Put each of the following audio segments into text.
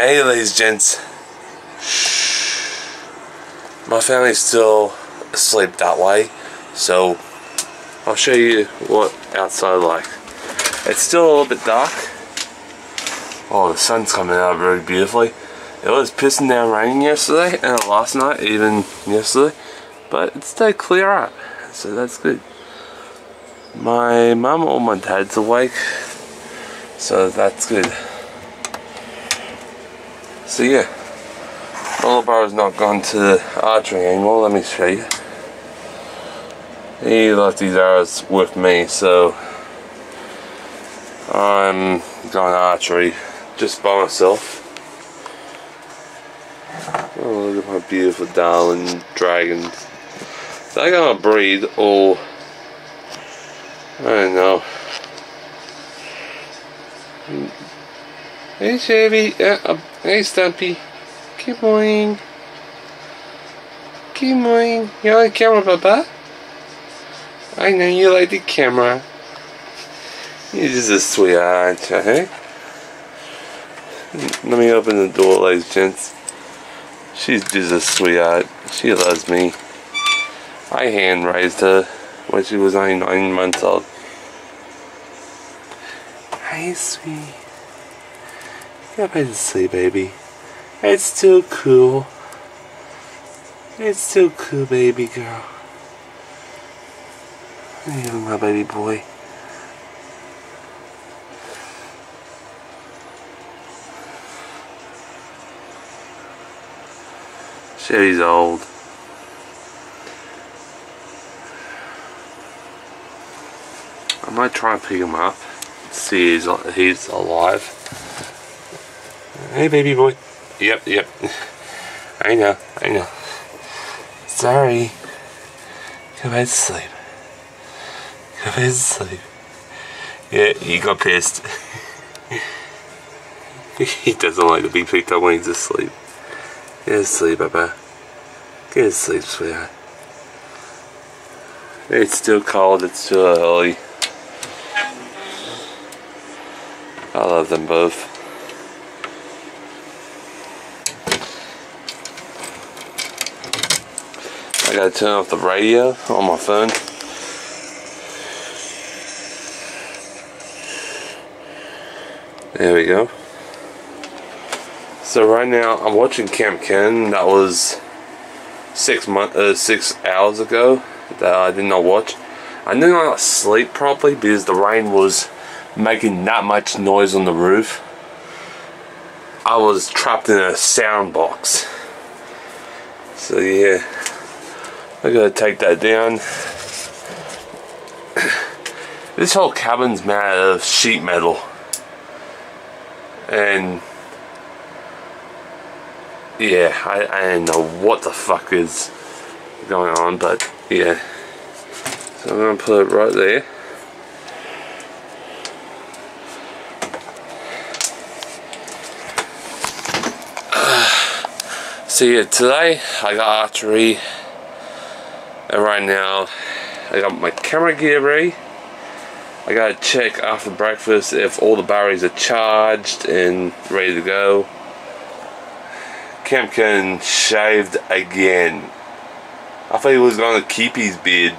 Hey ladies and gents, shh. My family's still asleep that way, so I'll show you what outside like. It's still a little bit dark. Oh, the sun's coming out very beautifully. It was pissing down raining yesterday and last night, even yesterday, but it stayed clear up, so that's good. My mum or my dad's awake, so that's good. So yeah, my little brother's not gone to archery anymore. Let me show you. He left his arrows with me, so I'm going archery just by myself. Oh, look at my beautiful darling dragons. They're gonna breed, or I don't know. Hey Chevy, hey Stumpy. Good morning. Good morning. You like the camera, Papa? I know you like the camera. You're just a sweetheart, hey? Let me open the door, ladies and gents. She's just a sweetheart. She loves me. I hand raised her when she was only 9 months old. Hi, sweetie. Go back to sleep, baby. It's too cool. It's too cool, baby girl. Hey, my baby boy. She's old. I might try and pick him up. See if he's alive. Hey baby boy. Yep. I know. Sorry. Go back to sleep. Go back to sleep. Yeah, he got pissed. He doesn't like to be picked up when he's asleep. Get to sleep, Papa. Get to sleep, sweetheart. It's still cold, it's still early. I love them both. I gotta turn off the radio on my phone. There we go. So right now I'm watching Camp Ken. That was 6 hours ago that I did not watch. I did not sleep properly because the rain was making that much noise on the roof. I was trapped in a sound box. So yeah, I gotta take that down. This whole cabin's made out of sheet metal, and yeah, I don't know what the fuck is going on, but yeah. So I'm gonna put it right there. So yeah, today I got archery, and right now I got my camera gear ready. I gotta check after breakfast if all the batteries are charged and ready to go. Kempkin shaved again. I thought he was gonna keep his beard.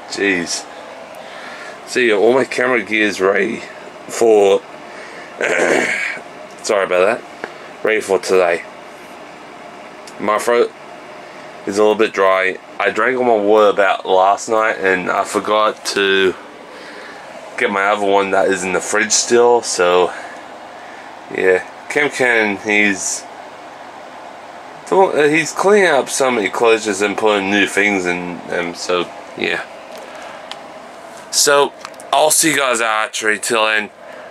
Jeez. So yeah, all my camera gear is ready for sorry about that. Ready for today. My throat is a little bit dry. I drank all my water about last night and I forgot to get my other one that is in the fridge still, so yeah. Kempkin, he's cleaning up some enclosures and putting new things in them, so yeah. So I'll see you guys at archery. Till then,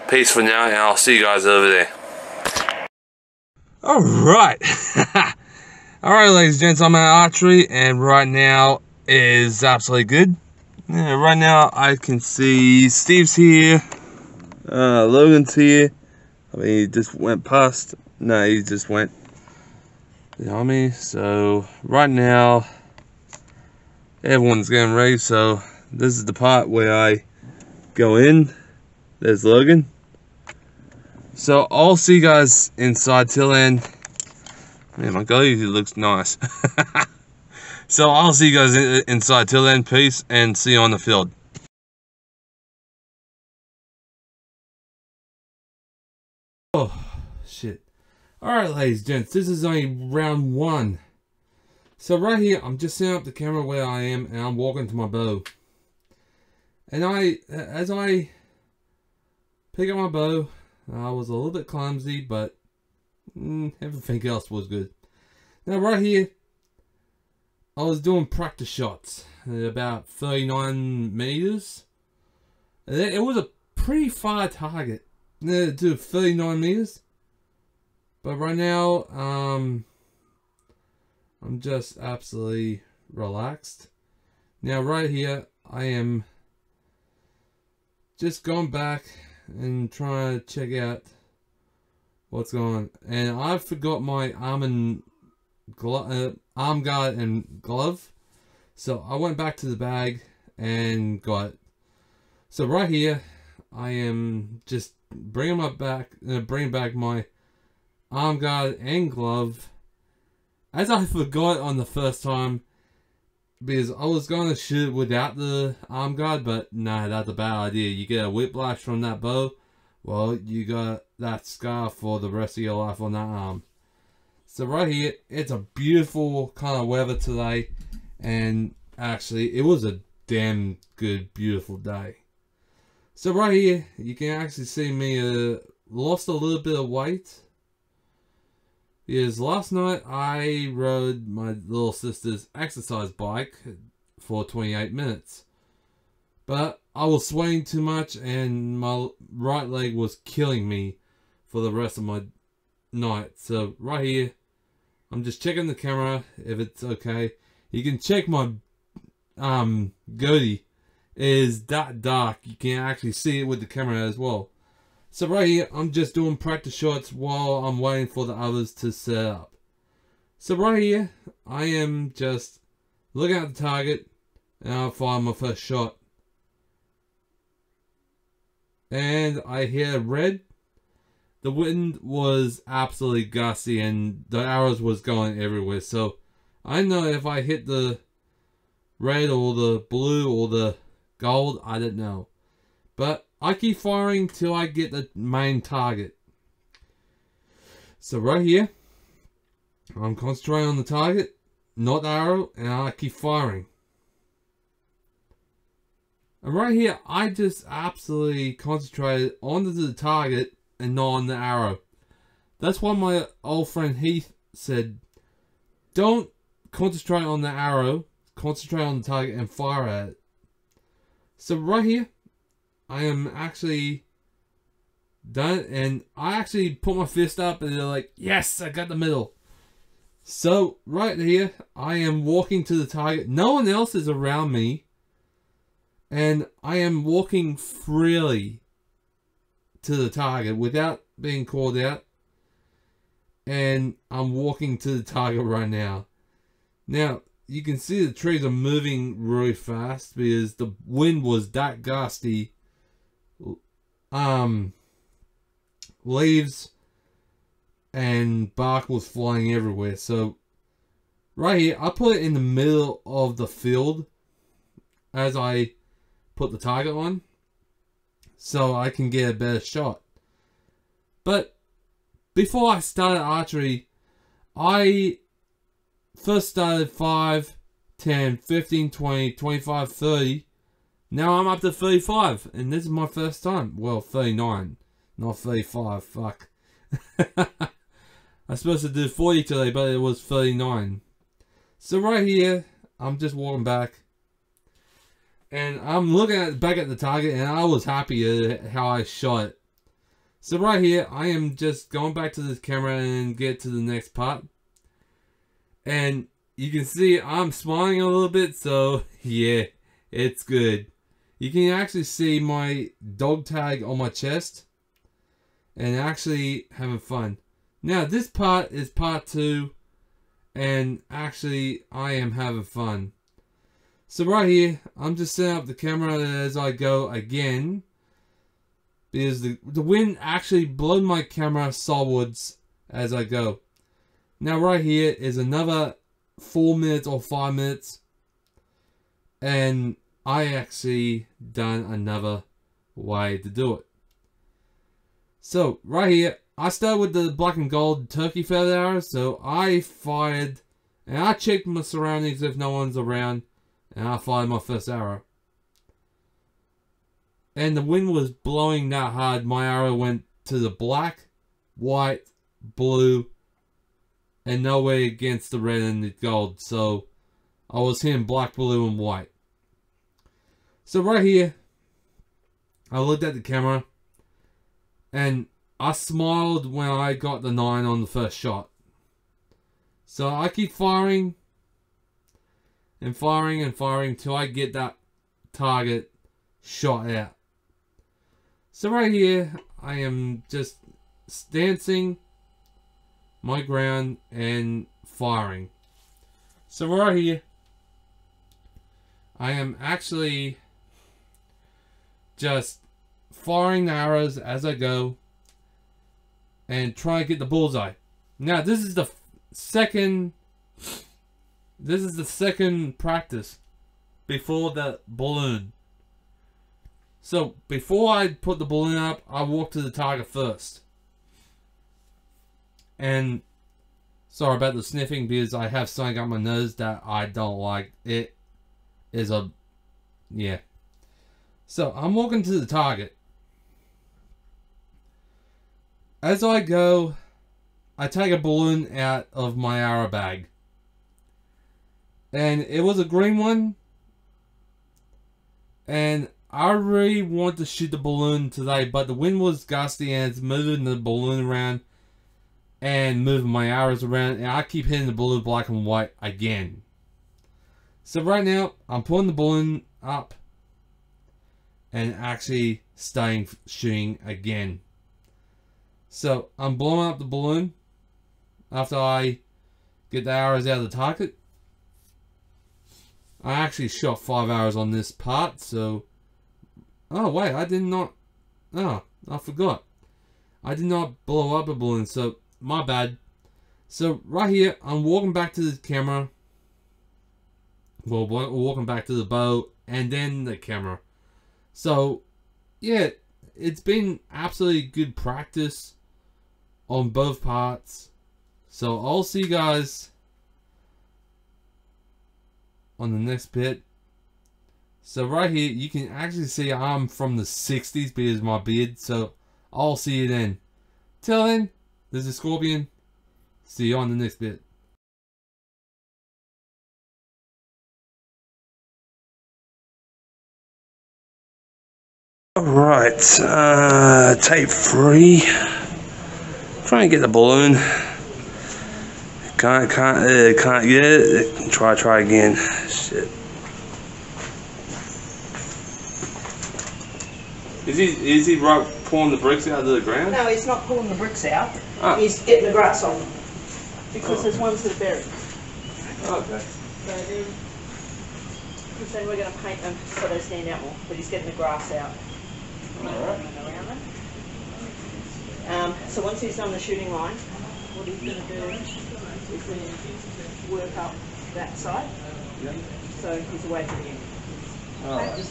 peace for now, and I'll see you guys over there. Alright. Alright ladies and gents, I'm at archery and right now is absolutely good. Yeah, right now I can see Steve's here, Logan's here. I mean, he just went past. No, he just went behind me. So right now everyone's getting ready, so this is the part where I go in. There's Logan. So I'll see you guys inside till then. Man, my goatee looks nice. So I'll see you guys inside till then. Peace, and see you on the field. Oh, shit. Alright, ladies and gents, this is only round 1. So right here, I'm just setting up the camera where I am, and I'm walking to my bow. And as I pick up my bow, I was a little bit clumsy, but everything else was good. Now right here, I was doing practice shots at about 39 meters. And it was a pretty far target to do 39 meters. But right now, I'm just absolutely relaxed. Now right here, I am just going back and trying to check out what's going on. And I forgot my arm guard and glove. So I went back to the bag and got it. So right here, I am just bringing back my arm guard and glove, as I forgot on the first time, because I was going to shoot without the arm guard, but nah, that's a bad idea. You get a whiplash from that bow, well, you got that scar for the rest of your life on that arm. So right here, it's a beautiful kind of weather today, and actually, it was a damn good, beautiful day. So right here, you can actually see me lost a little bit of weight. Because last night I rode my little sister's exercise bike for 28 minutes. But I was swaying too much and my right leg was killing me for the rest of my night. So right here, I'm just checking the camera if it's okay. You can check my goatee. It is that dark. You can actually see it with the camera as well. So right here, I'm just doing practice shots while I'm waiting for the others to set up. So right here, I am just looking at the target and I'll fire my first shot. And I hear red. The wind was absolutely gusty and the arrows was going everywhere. So I know if I hit the red or the blue or the gold, I don't know. But I keep firing till I get the main target. So right here, I'm concentrating on the target, not the arrow, and I keep firing. And right here, I just absolutely concentrated on the target and not on the arrow. That's why my old friend Heath said, don't concentrate on the arrow, concentrate on the target and fire at it. So right here, I am actually done, and I actually put my fist up and they're like, yes, I got the middle. So right here, I am walking to the target. No one else is around me, and I am walking freely to the target without being called out, and I'm walking to the target right now. Now you can see the trees are moving really fast because the wind was that gusty. Leaves and bark was flying everywhere. So right here, I put it in the middle of the field as I put the target on, so I can get a better shot. But before I started archery, I first started 5, 10, 15, 20, 25, 30. Now I'm up to 35, and this is my first time. Well, 39, not 35, fuck. I was supposed to do 40 today, but it was 39. So right here, I'm just walking back. And I'm looking back at the target, and I was happy at how I shot it. So right here, I am just going back to this camera and get to the next part. And you can see I'm smiling a little bit, so yeah, it's good. You can actually see my dog tag on my chest and actually having fun. Now this part is part 2, and actually I am having fun. So right here, I'm just setting up the camera as I go again. because the wind actually blew my camera sideways as I go. Now right here is another 4 minutes or 5 minutes, and I actually done another way to do it. So right here, I started with the black and gold turkey feather arrows. So I fired, and I checked my surroundings if no one's around, and I fired my first arrow. And the wind was blowing that hard, my arrow went to the black, white, blue, and nowhere against the red and the gold. So I was hitting black, blue, and white. So right here, I looked at the camera, and I smiled when I got the 9 on the first shot. So I keep firing and firing and firing till I get that target shot out. So right here, I am just dancing my ground and firing. So right here, I am actually just firing the arrows as I go and try to get the bullseye. Now this is the second practice before the balloon. So before I put the balloon up, I walk to the target first. And sorry about the sniffing, because I have something on my nose that I don't like. It is a, yeah. So I'm walking to the target. As I go, I take a balloon out of my arrow bag. And it was a green one. And I really want to shoot the balloon today, but the wind was gusty and it's moving the balloon around and moving my arrows around, and I keep hitting the blue, black, and white again. So right now, I'm pulling the balloon up and actually staying shooting again. So I'm blowing up the balloon after I get the arrows out of the target. I actually shot 5 arrows on this part, so... Oh wait, I did not... Oh, I forgot. I did not blow up a balloon, so my bad. So right here, I'm walking back to the camera. Well, walking back to the bow and then the camera. So, yeah, it's been absolutely good practice on both parts. So I'll see you guys on the next bit. So right here, you can actually see I'm from the 60s because of my beard. So I'll see you then. Till then, this is Scorpion. See you on the next bit. Alright, tape 3. Try and get the balloon. Can't get it. Try again. Shit. Is he right pulling the bricks out of the ground? No, he's not pulling the bricks out. Ah. He's getting the grass on them. Because there's ones that are buried. Okay. So then we're going to paint them so they stand out more. But he's getting the grass out. Alright. So once he's done the shooting line, what he's going to do is going to work up that side. Yeah. So he's away from the end. Alright.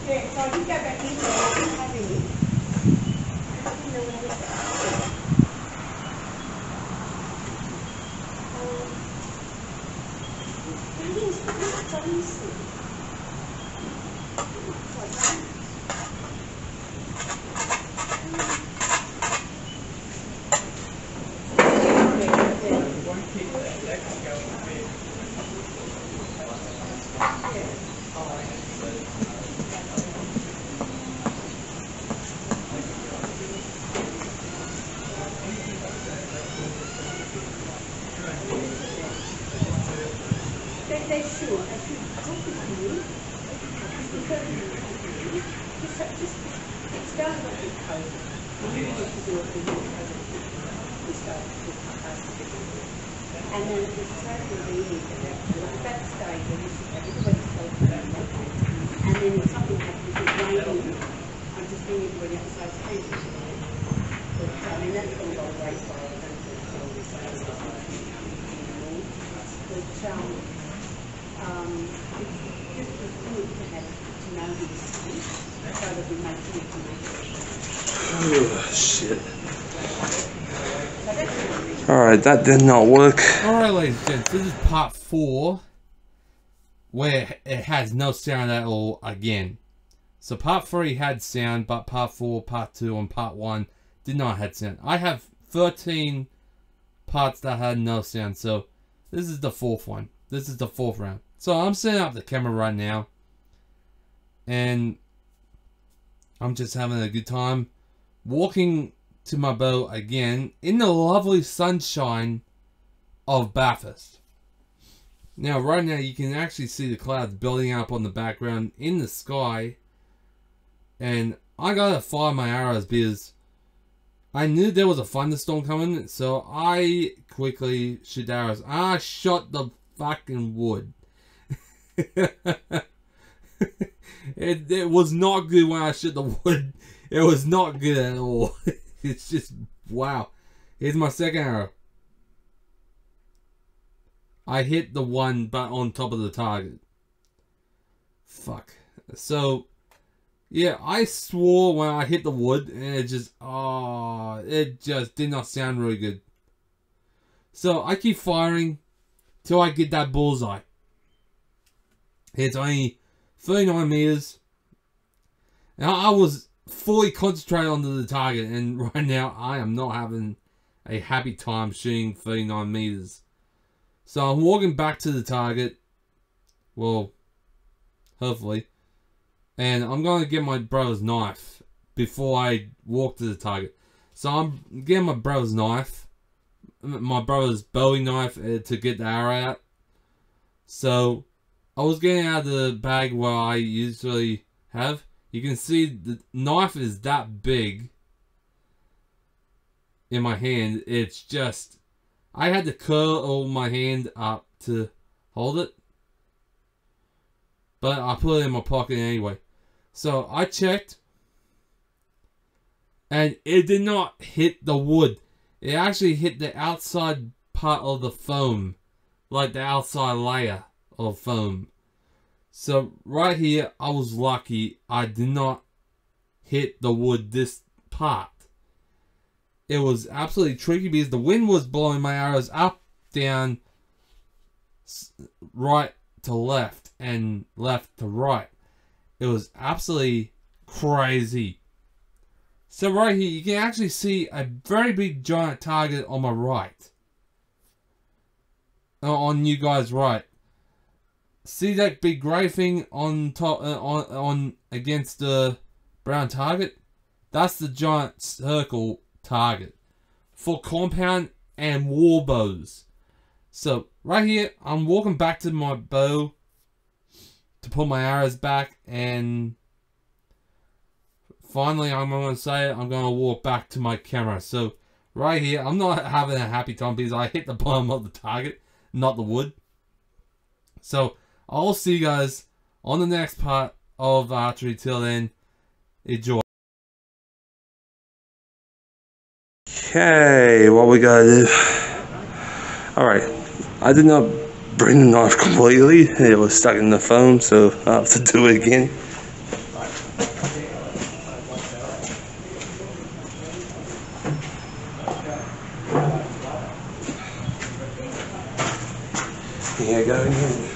Yeah, so I did go back into it. I didn't have any. They should talk with you because it started off with COVID. We needed to do it with COVID. We started with COVID. And then it was totally easy. At that stage, everybody closed down. And then something happened with raining. I'm just thinking everybody outside street. But I mean, that's going to go great for all of them. Just was good to have to know these things so that we make the information. Oh, shit. Alright, that did not work. Alright, ladies and gents, this is part 4, where it has no sound at all again. So part 3 had sound, but part 4, part 2, and part 1 did not have sound. I have 13 parts that had no sound, so this is the 4th one. This is the 4th round. So I'm setting up the camera right now, and I'm just having a good time walking to my boat again in the lovely sunshine of Bathurst. Now right now you can actually see the clouds building up on the background in the sky, and I gotta fire my arrows because I knew there was a thunderstorm coming, so I quickly shoot arrows. I shot the fucking wood. It was not good when I shot the wood. It was not good at all. It's just, wow. Here's my second arrow. I hit the one but on top of the target. Fuck. So, yeah, I swore when I hit the wood, and it just did not sound really good. So I keep firing till I get that bullseye. It's only 39 meters. And I was fully concentrated on the target, and right now I am not having a happy time shooting 39 meters. So I'm walking back to the target. Well, hopefully. And I'm going to get my brother's knife before I walk to the target. So I'm getting my brother's knife. My brother's Bowie knife to get the arrow out. So I was getting out of the bag where I usually have. You can see the knife is that big in my hand. It's just, I had to curl my hand up to hold it. But I put it in my pocket anyway. So I checked, and it did not hit the wood. It actually hit the outside part of the foam, like the outside layer of foam. So right here, I was lucky I did not hit the wood this part. It was absolutely tricky because the wind was blowing my arrows up, down, right to left, and left to right. It was absolutely crazy. So right here, you can actually see a very big giant target on my right. On you guys' right. See that big grey thing on top, on against the brown target? That's the giant circle target for compound and war bows. So right here, I'm walking back to my bow to put my arrows back, and finally, I'm going to say it, I'm going to walk back to my camera. So right here, I'm not having a happy time because I hit the bottom of the target, not the wood. So I'll see you guys on the next part of archery. Till then, enjoy. Okay, what we gotta do. Alright, I did not bring the knife completely. It was stuck in the phone, so I have to do it again. Here you go again.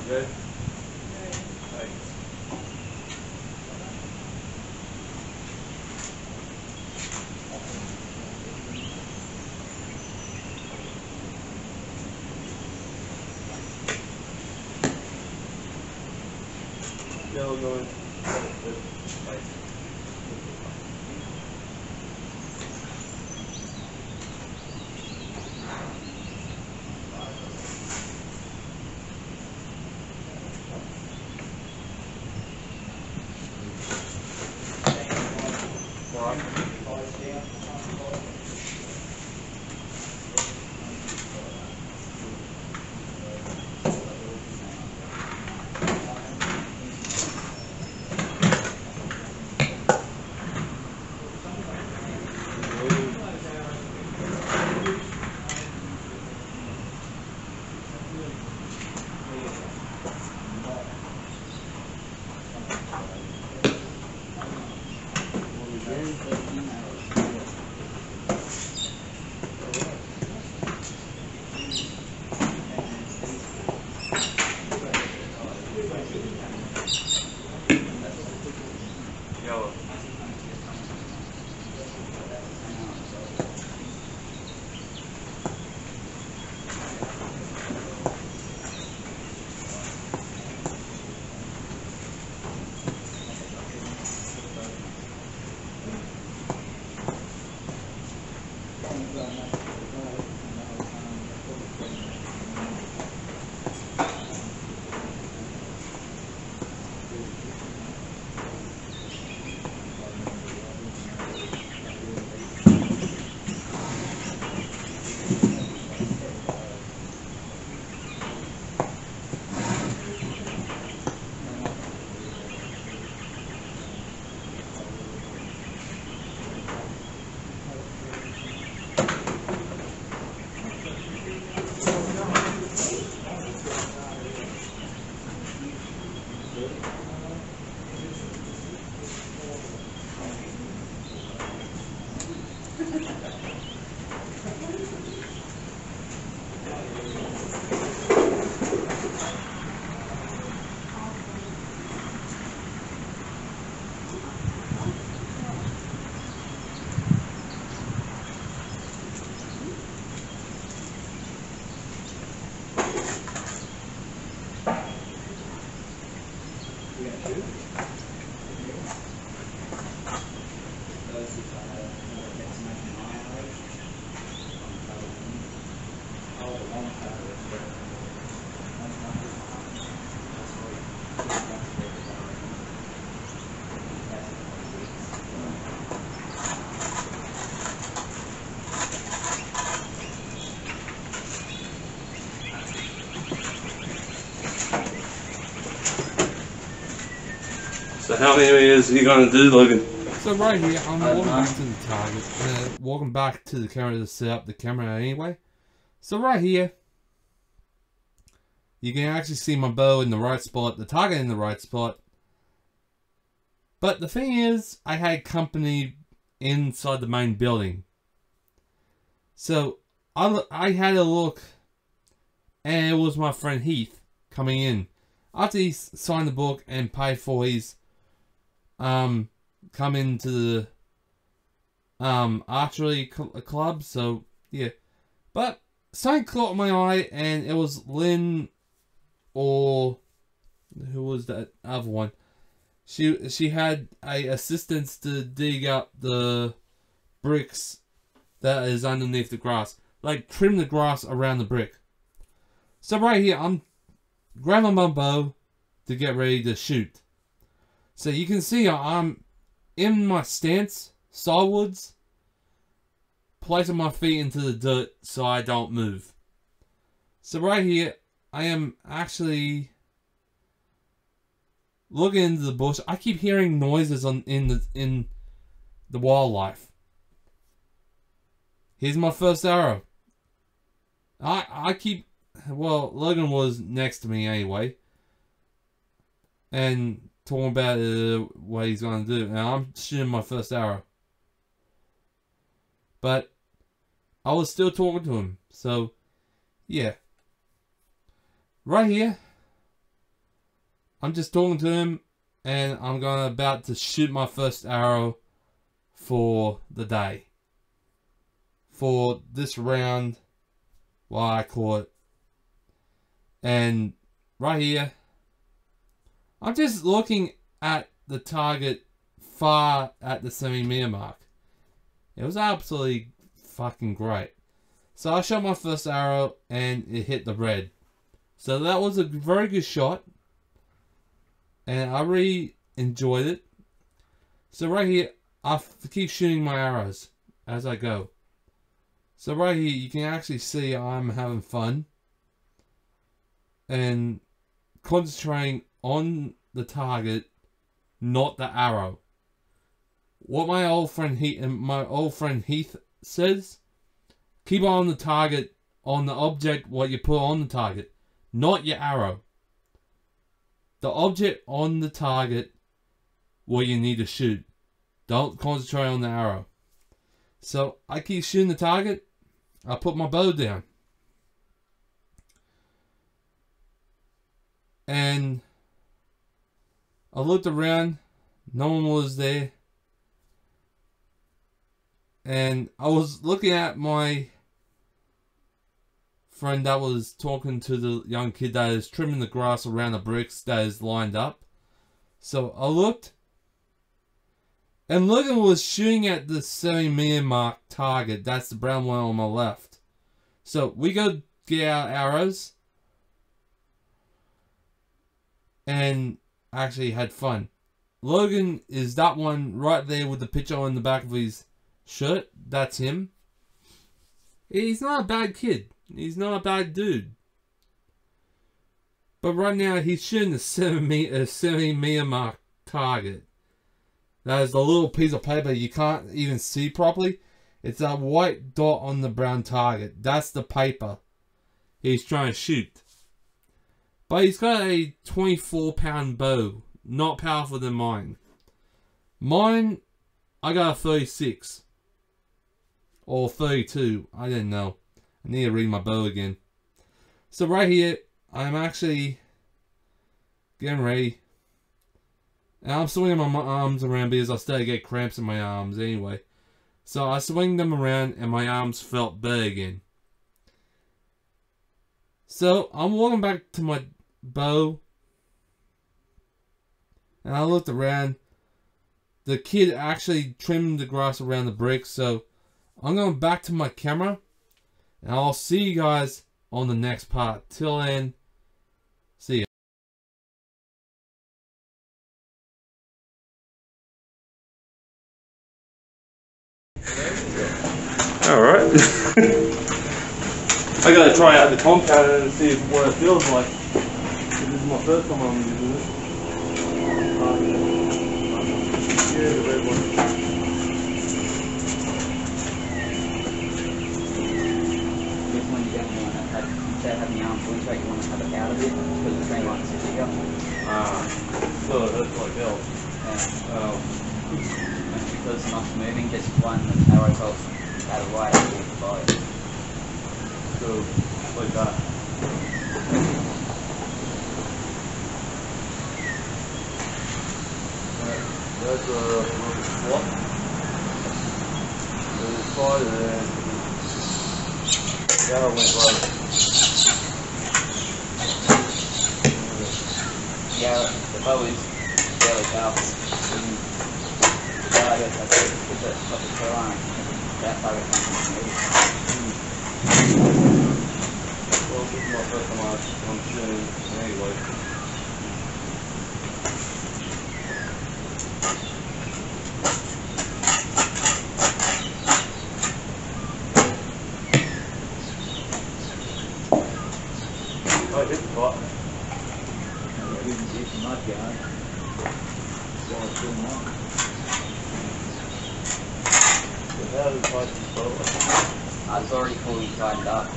Good. Yellow going. Yellow. So how many is he gonna do, Logan? So right here, I'm walking back to the target, walking back to the camera to set up the camera anyway. So right here, you can actually see my bow in the right spot, the target in the right spot. But the thing is, I had company inside the main building. So I had a look, and it was my friend Heath coming in. After he signed the book and paid for his come into the archery club. So yeah, but something caught my eye, and it was Lynn, or who was that other one? She had a assistance to dig up the bricks that is underneath the grass, like trim the grass around the brick. So right here, I'm grabbing my bow to get ready to shoot. So you can see I'm in my stance, sidewards, placing my feet into the dirt so I don't move. So right here, I am actually looking into the bush. I keep hearing noises in the wildlife. Here's my first arrow. Well, Logan was next to me anyway, and talking about what he's going to do. And I'm shooting my first arrow. But I was still talking to him. So, yeah. Right here, I'm just talking to him, and I'm about to shoot my first arrow for the day. For this round, while I call it. And right here, I'm just looking at the target far at the 70-meter mark. It was absolutely fucking great. So I shot my first arrow and it hit the red. So that was a very good shot. And I really enjoyed it. So right here, I keep shooting my arrows as I go. So right here, you can actually see I'm having fun. And concentrating on the target, not the arrow. What my old friend Heath says, keep on the target, on the object what you put on the target, not your arrow. The object on the target what you need to shoot. Don't concentrate on the arrow. So I keep shooting the target. I put my bow down. And I looked around, no one was there. And I was looking at my friend that was talking to the young kid that is trimming the grass around the bricks that is lined up. So I looked, and Logan was shooting at the 70-meter mark target. That's the brown one on my left. So we go get our arrows. And actually had fun. Logan is that one right there with the picture on the back of his shirt. That's him. He's not a bad kid. He's not a bad dude. But right now he's shooting the 70-meter mark target. That is the little piece of paper you can't even see properly. It's a white dot on the brown target. That's the paper he's trying to shoot. But he's got a 24-pound bow. Not powerful than mine. Mine, I got a 36. Or 32. I didn't know. I need to read my bow again. So right here, I'm actually getting ready. And I'm swinging my arms around because I started to get cramps in my arms anyway. So I swing them around and my arms felt better again. So I'm walking back to my bow, and I looked around. The kid actually trimmed the grass around the brick, so I'm going back to my camera, and I'll see you guys on the next part. Till then, see ya. Alright. I gotta try out the compound and see what it feels like. This is my first time I'm using it. Yeah, the red one. This one you definitely want to have, instead of having the arms winter, you want to have it out a bit because the train line sits here. So that's like hell. Yeah. And because it's not moving, just one arrow pulse out of right and the bow. So, like that. That's swap. Side and the arrow went low. Yeah, the bow is fairly powerful. I guess that's a Carolina. That target comes from me. Well, this is my first time I'm shooting anyway. Oh, it's hot. It's not yard. So it's too much. How does it It's already fully tightened up.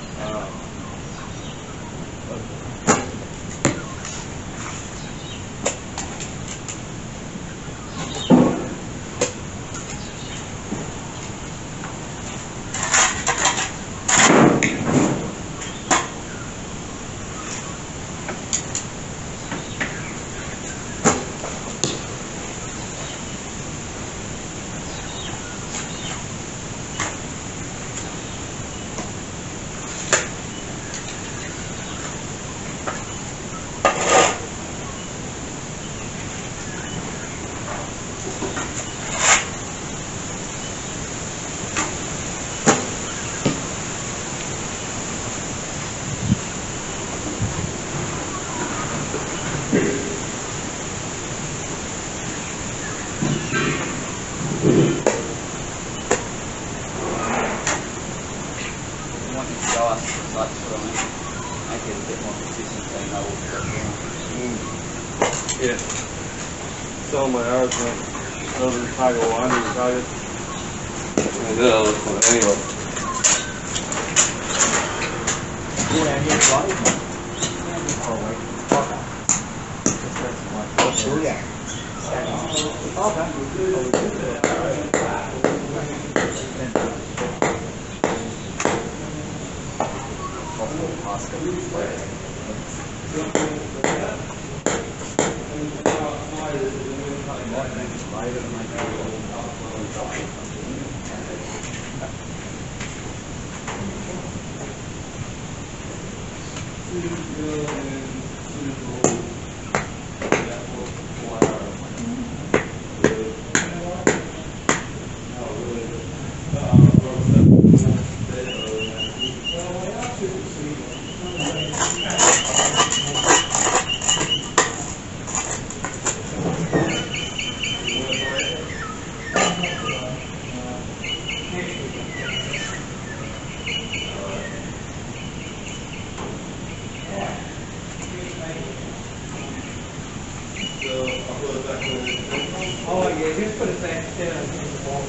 Make it a bit more consistent so you know what you're doing. Yeah. Some of my arrows went over the target or under the target. And then I'll look for it anyway. Oh yeah, just put it back down in the ball.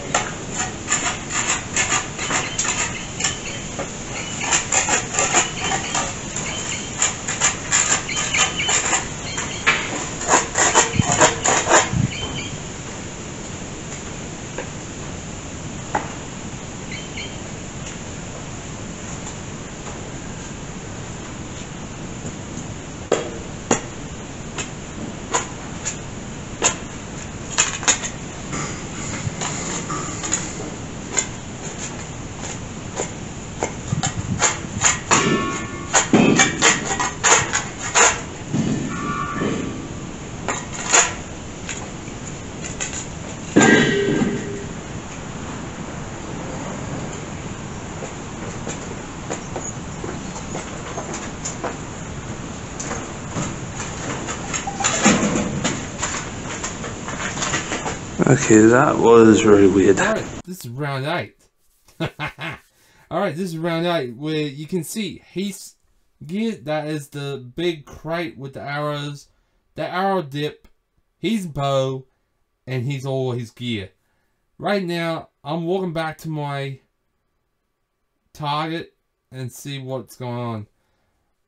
Okay, that was really weird. Alright, this is round 8. Alright, this is round 8 where you can see Heath's gear. That is the big crate with the arrows, the arrow dip, his bow, and all his gear. Right now, I'm walking back to my target and see what's going on.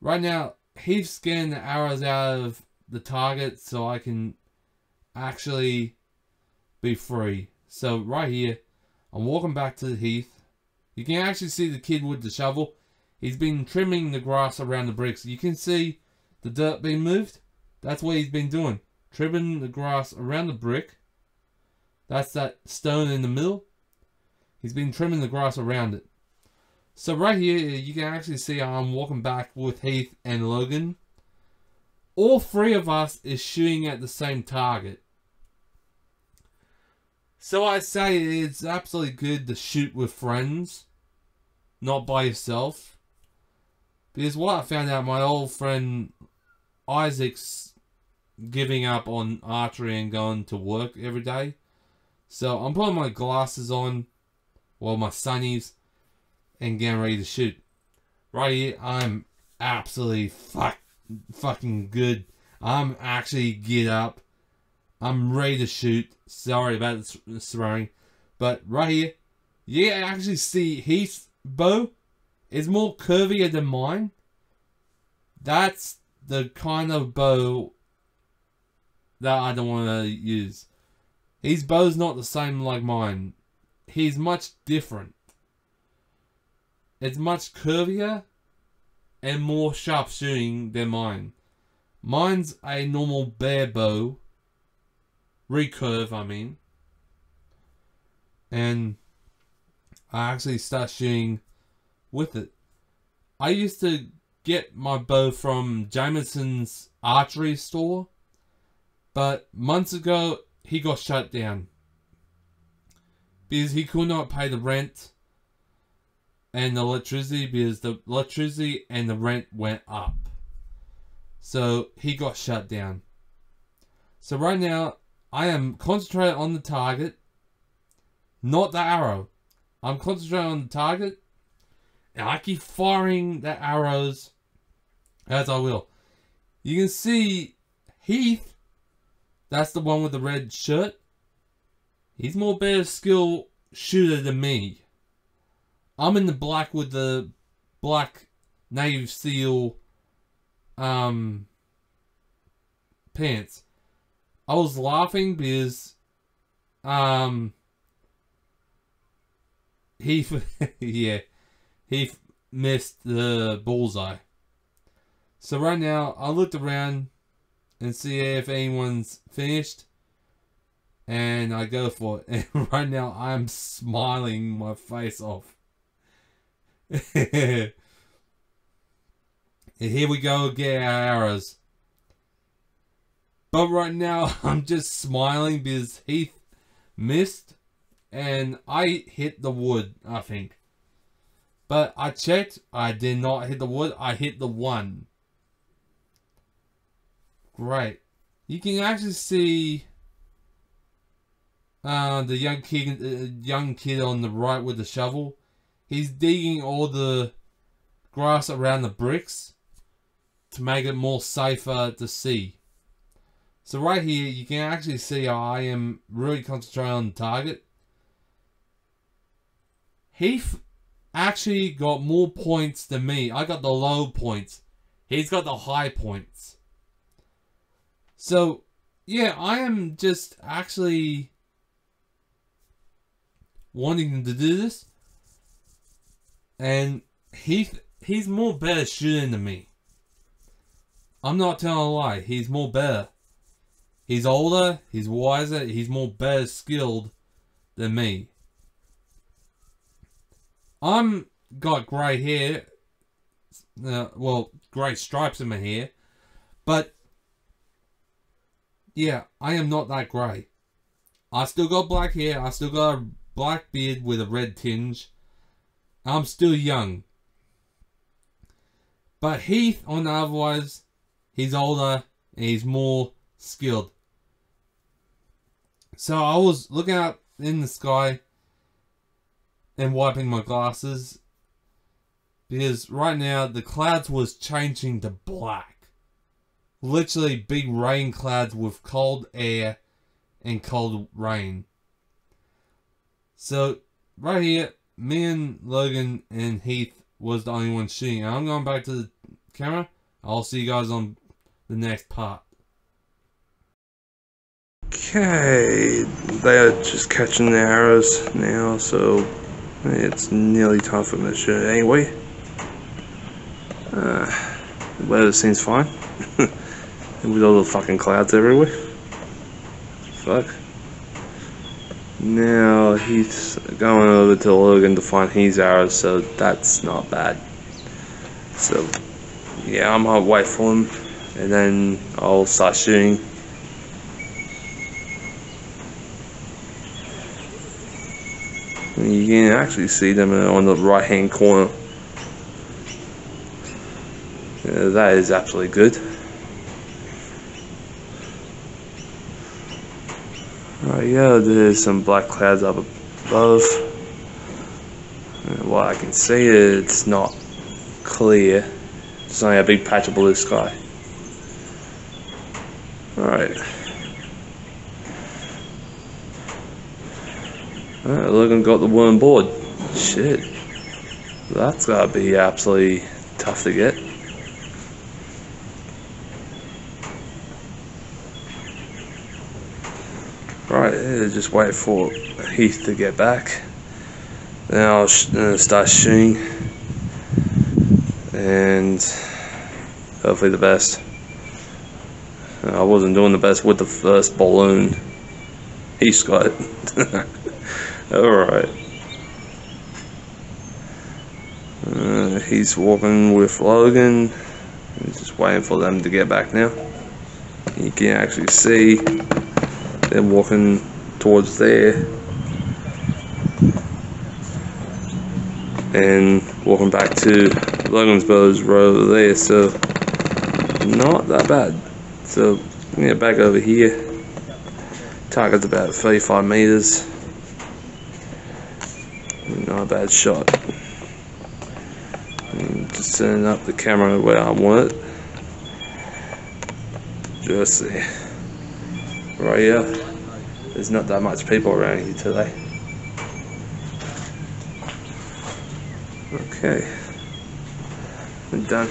Right now, Heath's getting the arrows out of the target so I can actually be free. So right here, I'm walking back to the heath. You can actually see the kid with the shovel. He's been trimming the grass around the bricks. You can see the dirt being moved. That's what he's been doing. Trimming the grass around the brick. That's that stone in the middle. He's been trimming the grass around it. So right here, you can actually see I'm walking back with Heath and Logan. All three of us is shooting at the same target. So I say it's absolutely good to shoot with friends, not by yourself. Because what I found out, my old friend Isaac's giving up on archery and going to work every day. So I'm putting my glasses on, well, my sunnies, and getting ready to shoot. Right here, I'm absolutely fucking good. I'm actually get up. I'm ready to shoot. Sorry about the swearing. But right here, you actually see Heath's bow is more curvier than mine. That's the kind of bow that I don't want to use. His bow's not the same like mine. He's much different. It's much curvier and more sharp shooting than mine. Mine's a normal bare bow. Recurve, I mean. And I actually start shooting with it. I used to get my bow from Jameson's archery store. But months ago, he got shut down. Because he could not pay the rent and the electricity, because the electricity and the rent went up. So he got shut down. So right now, I am concentrating on the target, not the arrow. I'm concentrating on the target, and I keep firing the arrows as I will. You can see Heath, that's the one with the red shirt. He's more better skill shooter than me. I'm in the black with the black Navy SEAL pants. I was laughing because he he missed the bullseye. So right now I looked around and see if anyone's finished, and I go for it. And right now I'm smiling my face off. And here we go, get our arrows. But right now I'm just smiling because Heath missed and I hit the wood, I think. But I checked, I did not hit the wood, I hit the one. Great. You can actually see the young kid on the right with the shovel. He's digging all the grass around the bricks to make it more safer to see. So right here, you can actually see how I am really concentrating on the target. Heath actually got more points than me. I got the low points. He's got the high points. So, yeah, I am just actually wanting to do this. And he's more better shooting than me. I'm not telling a lie. He's more better. He's older, he's wiser, he's more better skilled than me. I'm got grey hair. Well, grey stripes in my hair. But, yeah, I am not that grey. I still got black hair. I still got a black beard with a red tinge. I'm still young. But Heath, on the otherwise, he's older and he's more skilled. So I was looking up in the sky and wiping my glasses because right now the clouds was changing to black. Literally big rain clouds with cold air and cold rain. So right here, me and Logan and Heath was the only one shooting. I'm going back to the camera. I'll see you guys on the next part. Okay, they are just catching the arrows now, so it's nearly time for them to shoot anyway. The weather seems fine. With all the fucking clouds everywhere. Fuck. Now he's going over to Logan to find his arrows, so that's not bad. So yeah, I might wait for him and then I'll start shooting. And you can actually see them on the right hand corner. Yeah, that is absolutely good. Right, yeah, there's some black clouds up above. What I can see, it's not clear. It's only a big patch of blue sky. Alright. Alright, Logan got the worm board. Shit. That's gotta be absolutely tough to get. Right, yeah, just wait for Heath to get back. Then I'll start shooting. And hopefully the best. I wasn't doing the best with the first balloon. He's got it. Alright. He's walking with Logan. He's just waiting for them to get back now. You can actually see they're walking towards there. And walking back to Logan's bows right over there, so not that bad. So yeah, back over here. Target's about 35 meters. Not a bad shot. And just setting up the camera where I want it. Just there. Right here. There's not that much people around here today. Okay. I'm done.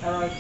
Arrow.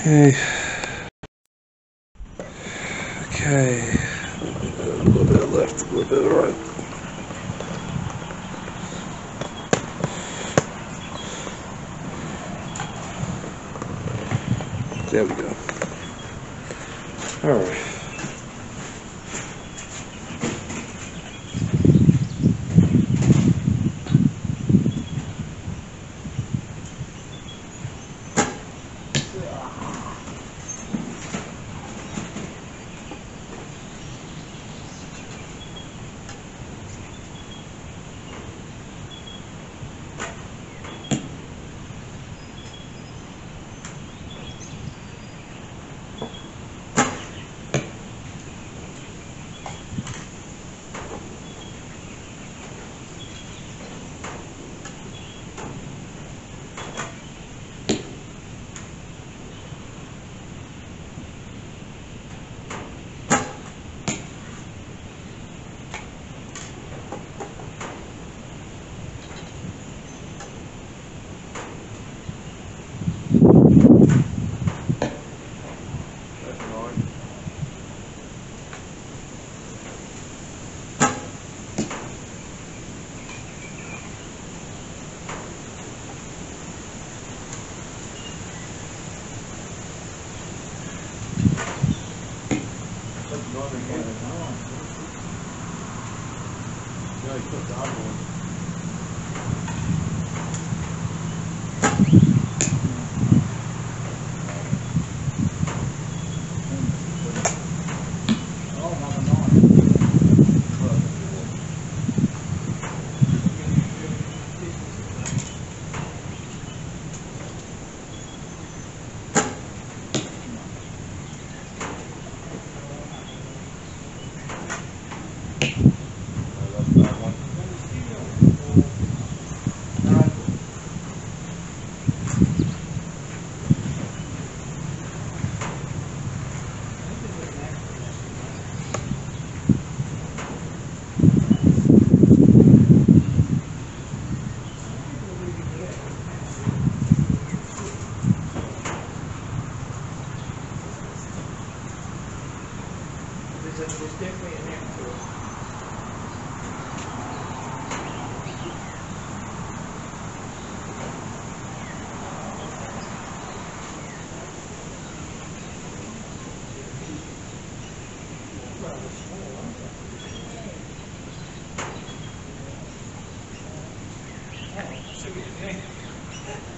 Okay. Okay. A little bit left, a little bit right. There we go. Alright. There's definitely an end to it.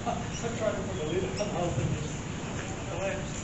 I'm trying to put a lid on the whole thing. Collapsed.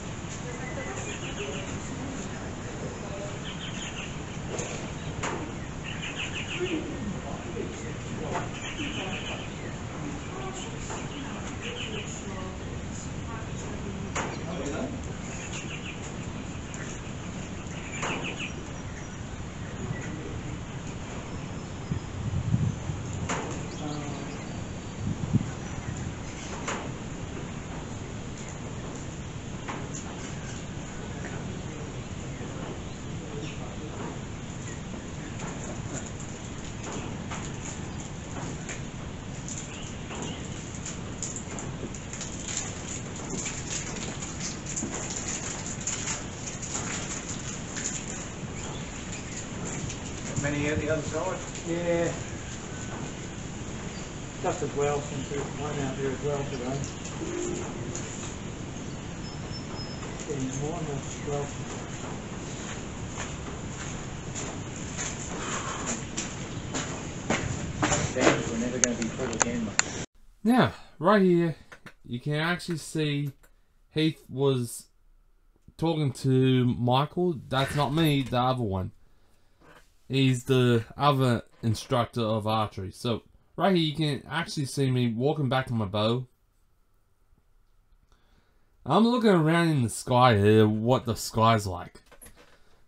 Many out the other side? Yeah. Just as well, since there's one out there as well today. Getting more and more well. Dams were never going to be full again. Now, right here, you can actually see Heath was talking to Michael. That's not me, the other one. He's the other instructor of archery. So, right here, you can actually see me walking back to my bow. I'm looking around in the sky here, what the sky's like.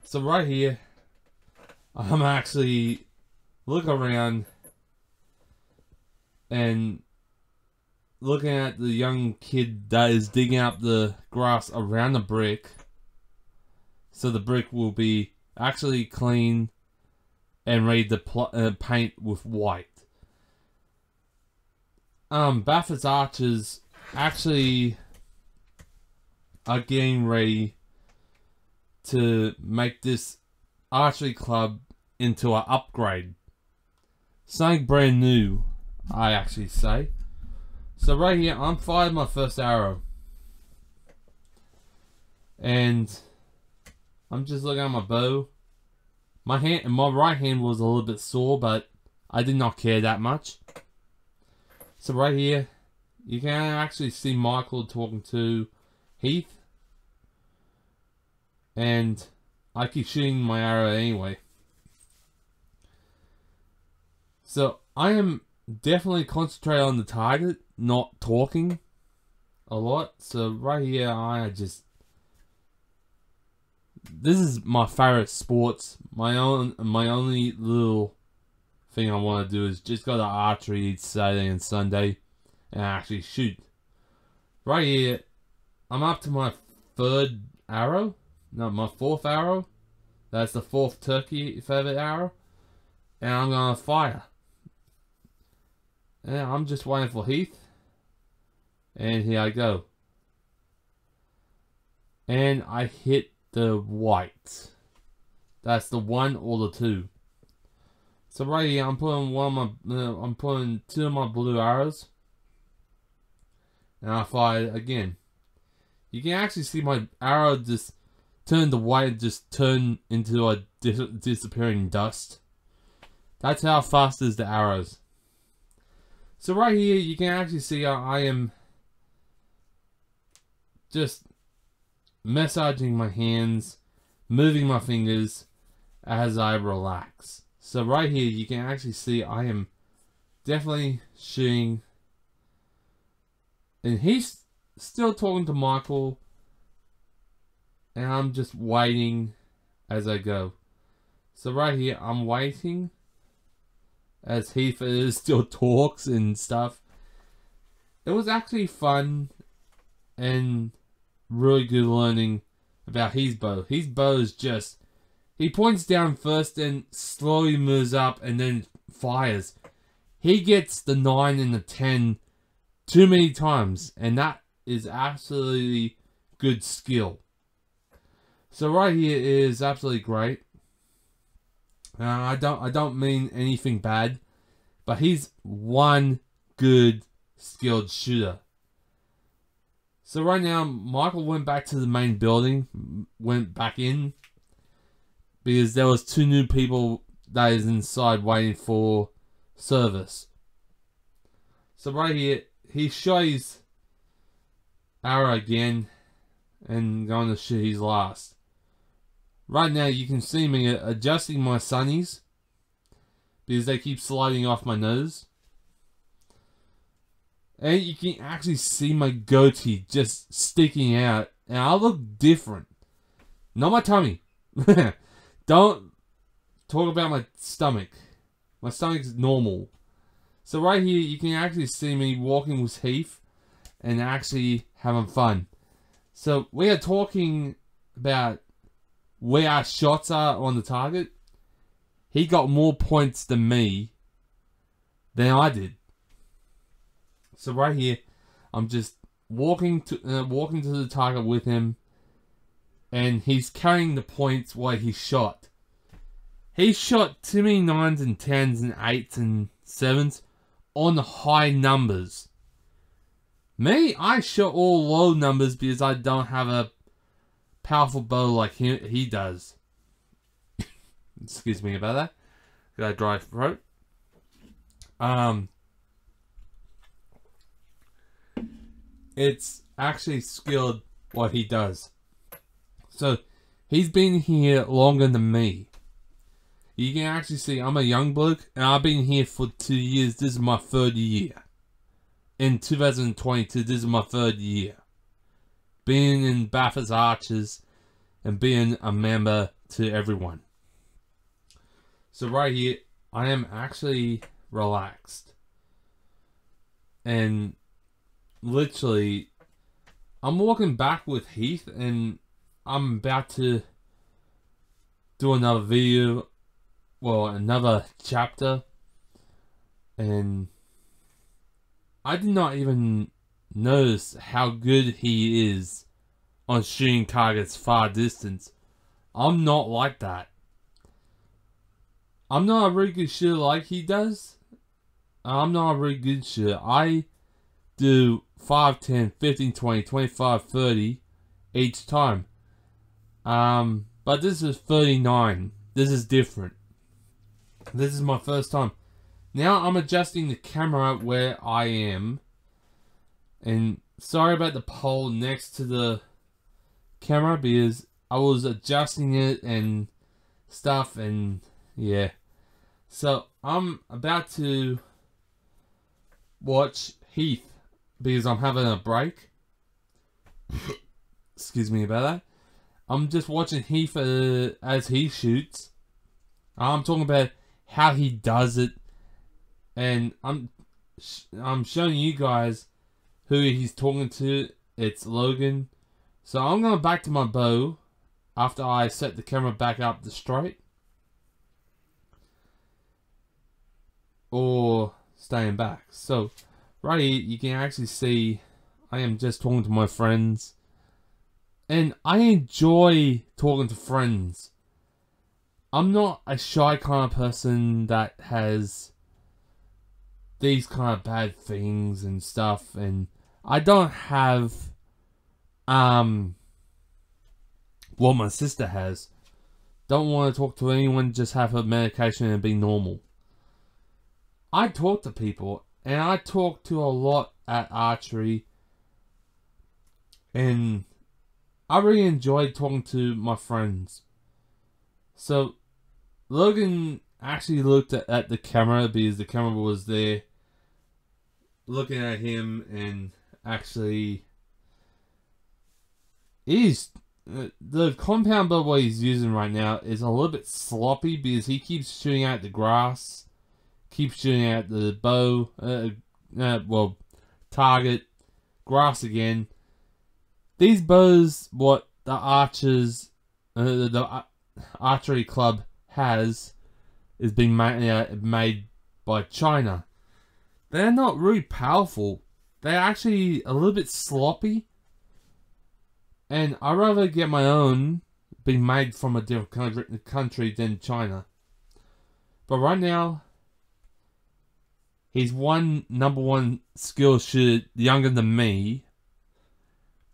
So, right here, I'm actually looking around and looking at the young kid that is digging up the grass around the brick. So, the brick will be actually clean and ready to paint with white. Baffert's Archers actually are getting ready to make this archery club into an upgrade. Something brand new, I actually say. So right here, I'm fired my first arrow. And I'm just looking at my bow. My right hand was a little bit sore, but I did not care that much. So right here, you can actually see Michael talking to Heath. And I keep shooting my arrow anyway. So I am definitely concentrating on the target, not talking a lot. So right here, this is my favorite sports. My only little thing I want to do is just go to archery each Saturday and Sunday and actually shoot. Right here, I'm up to my third arrow. No, my fourth arrow. That's the fourth turkey feather arrow. And I'm gonna fire. And I'm just waiting for Heath. And here I go. And I hit the white. That's the 1 or the 2. So right here, I'm putting 2 of my blue arrows. And I fire again. You can actually see my arrow just turn the white, just turn into a disappearing dust. That's how fast is the arrows. So right here, you can actually see I am just massaging my hands, moving my fingers as I relax. So right here, you can actually see I am definitely shooting. And he's still talking to Michael. And I'm just waiting as I go. So right here, I'm waiting as Heath still talks and stuff. It was actually fun and really good learning about his bow. His bow is just, he points down first and slowly moves up and then fires. He gets the 9 and the 10 too many times, and that is absolutely good skill. So right here is absolutely great. I don't mean anything bad, but he's one good skilled shooter. So right now, Michael went back to the main building, went back in, because there was 2 new people that is inside waiting for service. So right here, he shot his arrow again, and going to shoot his last. Right now, you can see me adjusting my sunnies because they keep sliding off my nose. And you can actually see my goatee just sticking out. And I look different. Not my tummy. Don't talk about my stomach. My stomach's normal. So right here, you can actually see me walking with Heath and actually having fun. So we are talking about where our shots are on the target. He got more points than me than I did. So right here, I'm just walking to the target with him, and he's carrying the points while he shot. He shot too many 9s and 10s and 8s and 7s on high numbers. Me, I shot all low numbers because I don't have a powerful bow like he does. Excuse me about that. Got a dry throat. It's actually skilled what he does. So he's been here longer than me. You can actually see I'm a young bloke, and I've been here for 2 years. This is my 3rd year. In 2022, this is my 3rd year. Being in Bathurst Archers and being a member to everyone. So right here, I am actually relaxed. And literally, I'm walking back with Heath and I'm about to do another video. Well, another chapter. And I did not even notice how good he is on shooting targets far distance. I'm not like that. I'm not a really good shooter like he does. I'm not a really good shooter. I do 5, 10, 15, 20, 25, 30 each time. But this is 39. This is different. This is my first time. Now I'm adjusting the camera where I am. And sorry about the pole next to the camera because I was adjusting it and stuff, and yeah. So I'm about to watch Heath because I'm having a break. Excuse me about that. I'm just watching Heath as he shoots. I'm talking about how he does it, and I'm showing you guys who he's talking to. It's Logan. So I'm going back to my bow after I set the camera back up to straight, or staying back. So right here you can actually see I am just talking to my friends, and I enjoy talking to friends. I'm not a shy kind of person that has these kind of bad things and stuff, and I don't have what my sister has. Don't want to talk to anyone, just have a medication and be normal. I talk to people, and I talk to a lot at Archery, and I really enjoy talking to my friends. So Logan actually looked at the camera because the camera was there looking at him, and actually the compound bow what he's using right now is a little bit sloppy because he keeps shooting at the grass, keeps shooting at the bow, well, target, grass again. These bows, what the archers, the archery club has, is being made by China. They're not really powerful. They're actually a little bit sloppy. And I'd rather get my own being made from a different country than China. But right now, he's number one skill shooter younger than me.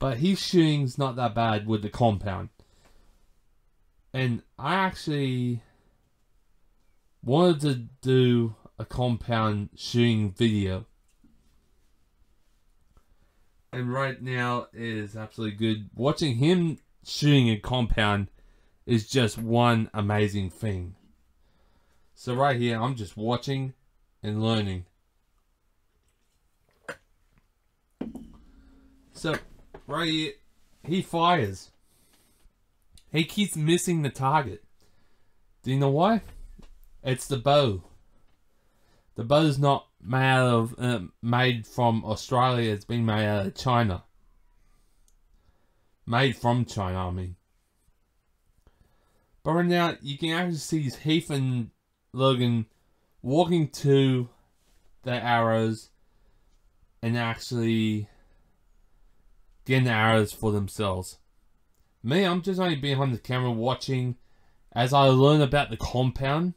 But his shooting's not that bad with the compound. And I actually wanted to do a compound shooting video. And right now is absolutely good. Watching him shooting a compound is just one amazing thing. So right here, I'm just watching and learning. So right here, he fires. He keeps missing the target. Do you know why? It's the bow. The bow's not made from Australia. It's been made out of China. Made from China, I mean. But right now, you can actually see Heath and Logan walking to their arrows and actually getting the arrows for themselves. Me, I'm just only behind the camera watching as I learn about the compound.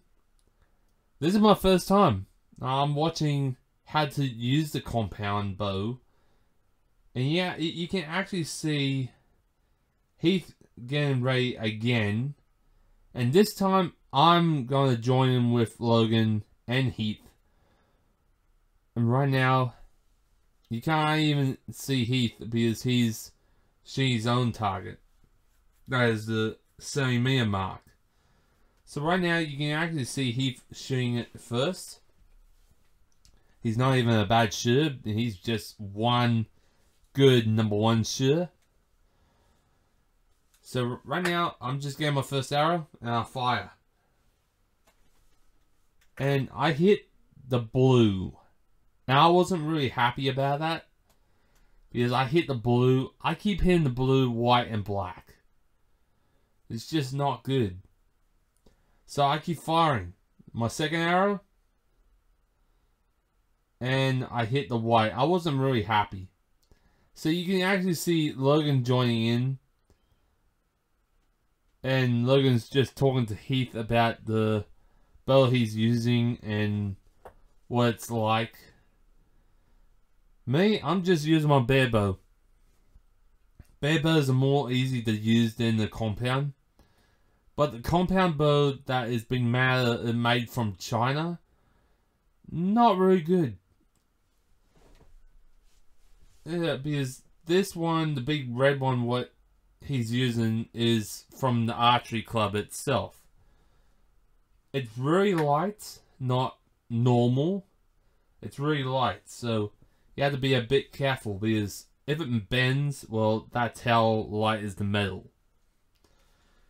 This is my first time. I'm watching how to use the compound bow. And yeah, you can actually see Heath getting ready again. And this time, I'm going to join him with Logan and Heath. And right now, you can't even see Heath because he's shooting his own target. That is the 70-meter mark. So right now, you can actually see Heath shooting it first. He's not even a bad shooter. He's just one good number one shooter. So right now, I'm just getting my first arrow and I fire. And I hit the blue. Now I wasn't really happy about that because I hit the blue. I keep hitting the blue, white, and black. It's just not good. So I keep firing. My second arrow. And I hit the white. I wasn't really happy. So you can actually see Logan joining in and Logan's just talking to Heath about the bow he's using and what it's like. Me, I'm just using my bare bow. Bare bows are more easy to use than the compound. But the compound bow that is being made from China, not very good. Yeah, because this one, the big red one, what he's using is from the Archery Club itself. It's very light, not normal. It's really light, so you have to be a bit careful because if it bends, well, that's how light is the metal.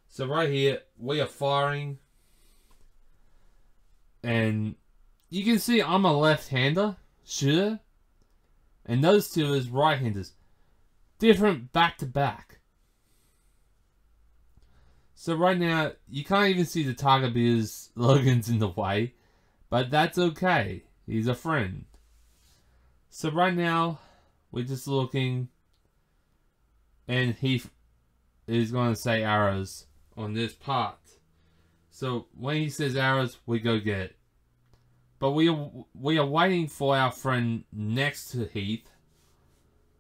So right here, we are firing, and you can see I'm a left-hander shooter, and those two is right-handers. Different back-to-back. So right now, you can't even see the target because Logan's in the way, but that's okay. He's a friend. So right now, we're just looking, and he is going to say arrows on this part. So when he says arrows, we go get it. But we are waiting for our friend next to Heath,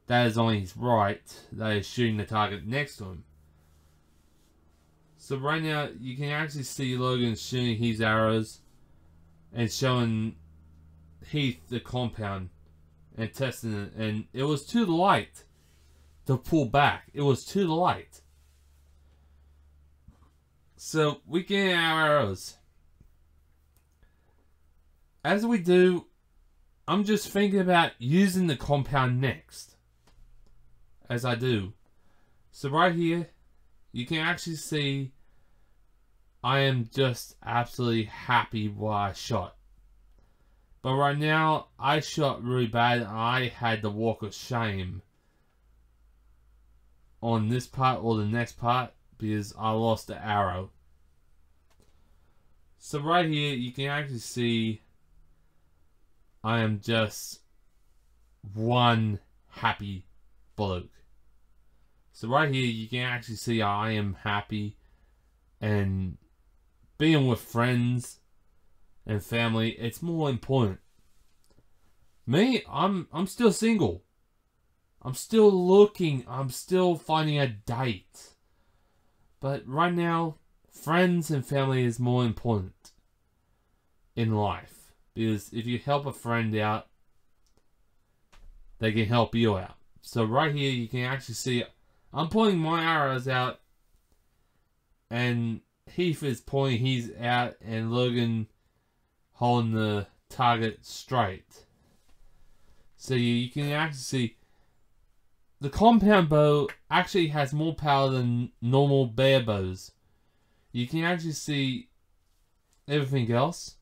that is on his right, that is shooting the target next to him. So right now, you can actually see Logan shooting his arrows and showing Heath the compound and testing it. And it was too light to pull back. It was too light. So we get our arrows. As we do, I'm just thinking about using the compound next. As I do. So right here, you can actually see I am just absolutely happy what I shot. But right now, I shot really bad and I had the walk of shame on this part or the next part because I lost the arrow. So right here, you can actually see I am just one happy bloke. So right here, you can actually see I am happy and being with friends and family, it's more important. Me, I'm still single. I'm still looking. I'm still finding a date. But right now, friends and family is more important in life. Because if you help a friend out, they can help you out. So right here, you can actually see I'm pulling my arrows out, and Heath is pulling his out, and Logan holding the target straight. So you can actually see the compound bow actually has more power than normal bare bows. You can actually see everything else.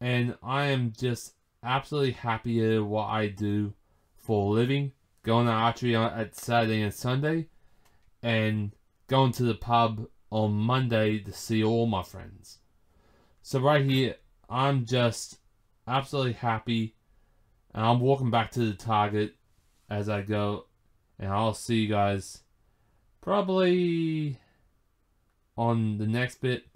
And I am just absolutely happy at what I do for a living. Going to archery at Saturday and Sunday. And going to the pub on Monday to see all my friends. So right here, I'm just absolutely happy. And I'm walking back to the target as I go. And I'll see you guys probably on the next bit.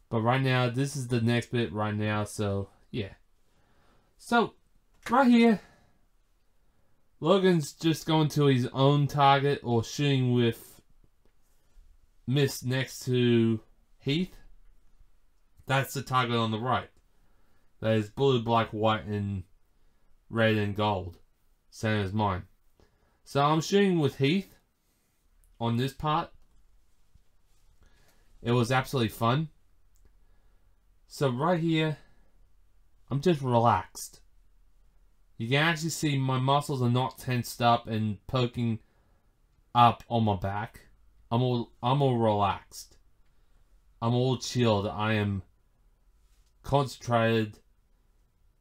But right now, this is the next bit right now. So, yeah. So, right here, Logan's just going to his own target or shooting with mist next to Heath. That's the target on the right. That is blue, black, white, and red and gold. Same as mine. So I'm shooting with Heath on this part. It was absolutely fun. So right here, I'm just relaxed. You can actually see my muscles are not tensed up and poking up on my back. I'm all relaxed. I'm all chilled. I am concentrated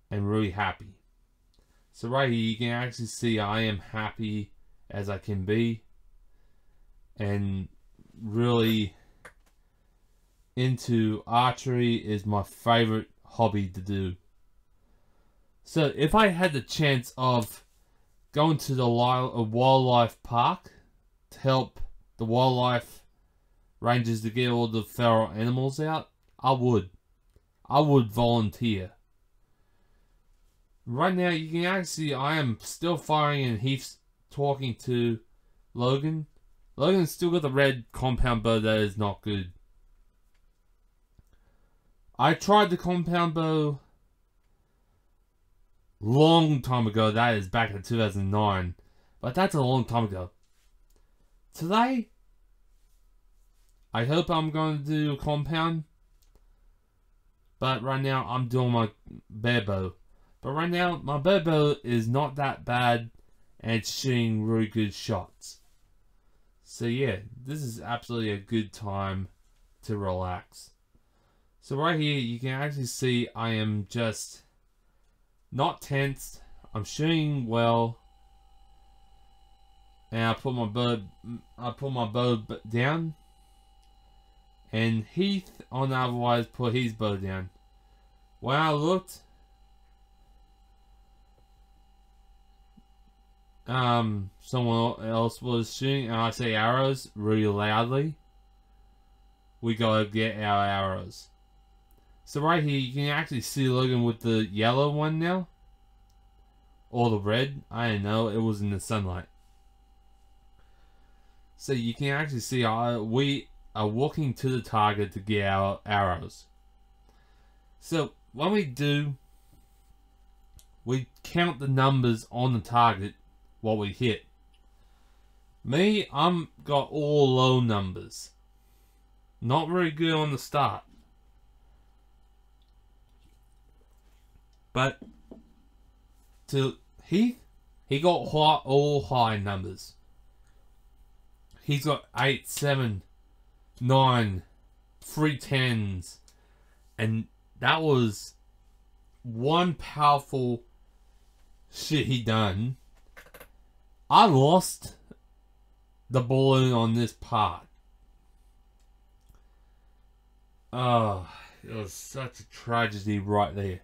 and really happy. So right here, you can actually see I am happy as I can be. And really into archery is my favorite hobby to do. So if I had the chance of going to the wildlife park to help the wildlife rangers to get all the feral animals out, I would. I would volunteer. Right now, you can actually see I am still firing and Heath's talking to Logan. Logan's still got the red compound bow that is not good. I tried the compound bow long time ago. That is back in 2009. But that's a long time ago. Today, I hope I'm going to do a compound. But right now, I'm doing my bear bow. But right now, my bear bow is not that bad. And it's shooting really good shots. So yeah, this is absolutely a good time to relax. So right here, you can actually see I am just not tense. I'm shooting well. And I put my bow down. And Heath, on the otherwise, put his bow down. When I looked, someone else was shooting, and I say arrows really loudly. We gotta get our arrows. So right here, you can actually see Logan with the yellow one now. Or the red, I don't know, it was in the sunlight. So you can actually see we are walking to the target to get our arrows. So when we do, we count the numbers on the target, what we hit. Me, I'm got all low numbers. Not very good on the start. But to Heath, he got all high numbers. He's got 8, 7, 9, 3 10s. And that was one powerful shit he done. I lost the balloon on this part. Oh, it was such a tragedy right there.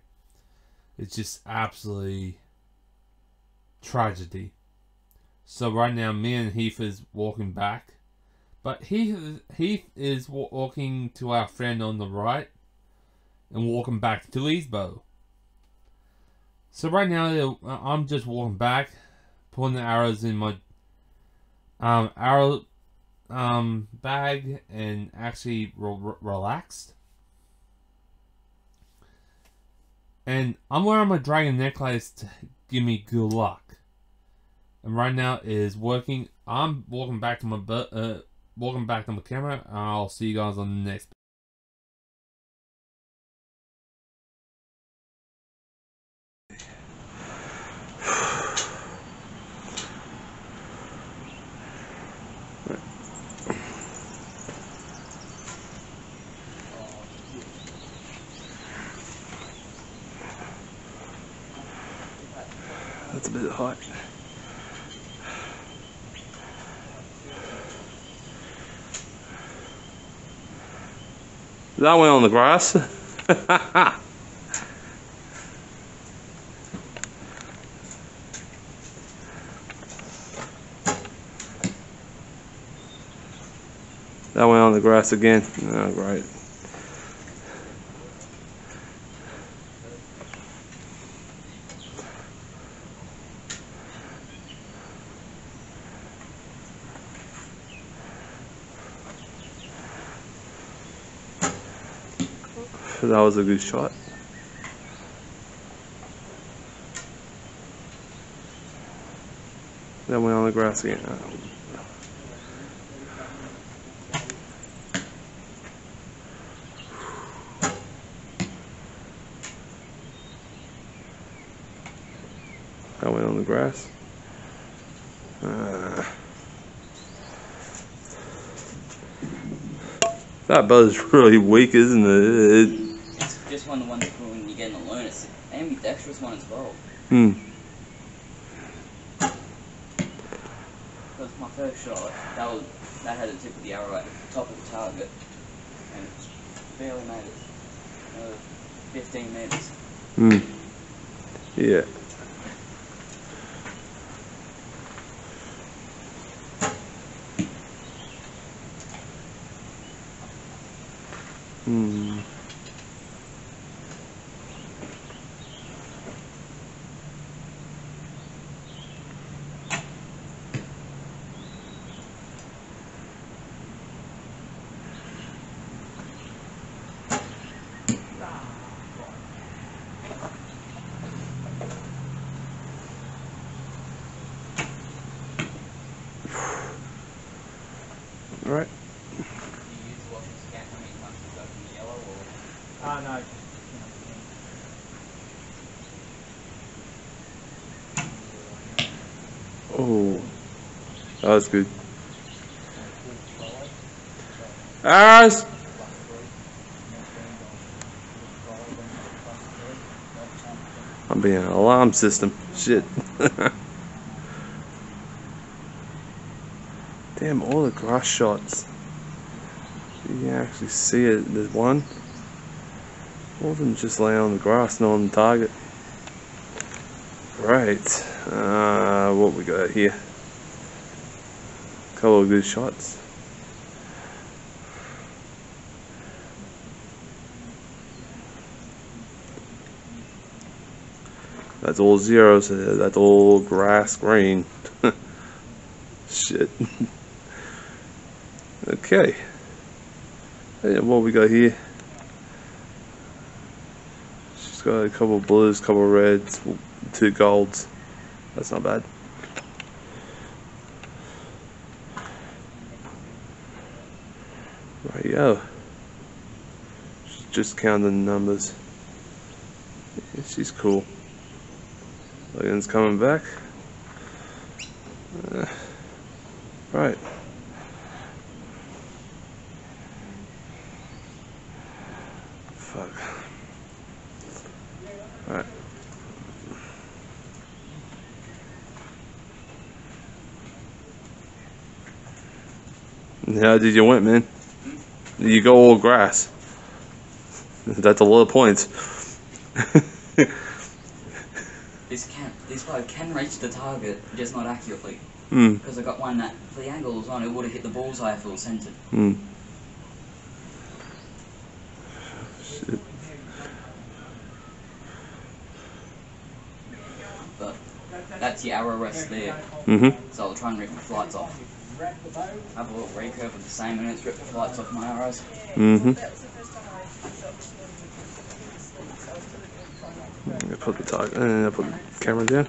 It's just absolutely tragedy. So right now, me and Heath is walking back. But Heath is walking to our friend on the right. And walking back to his bow. So right now, I'm just walking back. Putting the arrows in my arrow bag. And actually relaxed. And I'm wearing my dragon necklace to give me good luck. And right now it is working. I'm walking back to my camera. And I'll see you guys on the next. That's a bit hot. That went on the grass. That went on the grass again. Oh, great. That was a good shot. That went on the grass again. That went on the grass. That bow's really weak, isn't it? It's just one of the ones when you get in the loan. It's an ambidextrous one as well. Because my first shot, that had the tip of the arrow at the top of the target, and it barely made it 15 meters. Yeah. Oh, no. Oh, that was good. Arrows! I'm being an alarm system. Shit. Damn, all the grass shots. You can actually see it. There's one. All of them just laying on the grass, not on the target. Right. What we got here? Couple of good shots. That's all zeros. That's all grass green. Shit. Okay. Hey, what we got here? She's got a couple of blues, couple of reds, 2 golds. That's not bad. Right, yo. She's just counting the numbers. Yeah, she's cool. Logan's coming back. Right. Fuck. Alright. How did you win, man? You go all grass. That's a lot of points. This bow can reach the target, just not accurately. Mm. Because I got one that, for the angle it was on, it would have hit the bullseye if it was centered. Mm. Shit. But that's the arrow rest there. Mm-hmm. So I'll try and rip my flights off. Have a little recurve of the same minutes, rip the flights off my arrows. Mm-hmm. Put the target, and put the camera down.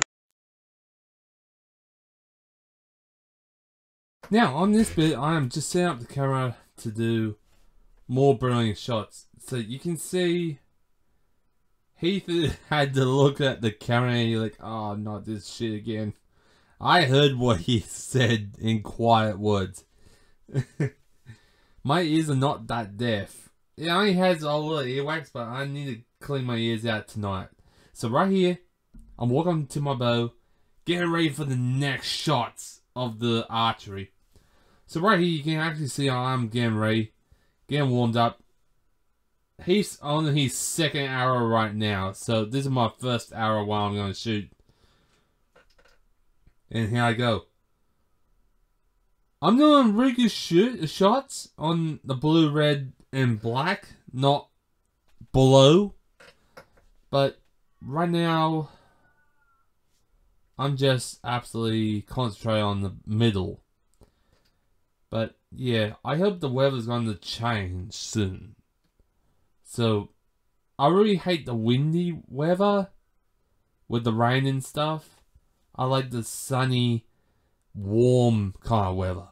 Now, on this bit, I am just setting up the camera to do more brilliant shots. So you can see Heath had to look at the camera and he's like, oh, not this shit again. I heard what he said in quiet words. My ears are not that deaf. It only has a little earwax, but I need to clean my ears out tonight. So right here, I'm walking to my bow, getting ready for the next shots of the archery. So right here, you can actually see I'm getting ready, getting warmed up. He's on his second arrow right now, so this is my first arrow while I'm going to shoot. And here I go. I'm doing really good shots on the blue, red, and black, not below. But right now, I'm just absolutely concentrating on the middle. But yeah, I hope the weather's going to change soon. So, I really hate the windy weather with the rain and stuff. I like the sunny, warm kind of weather.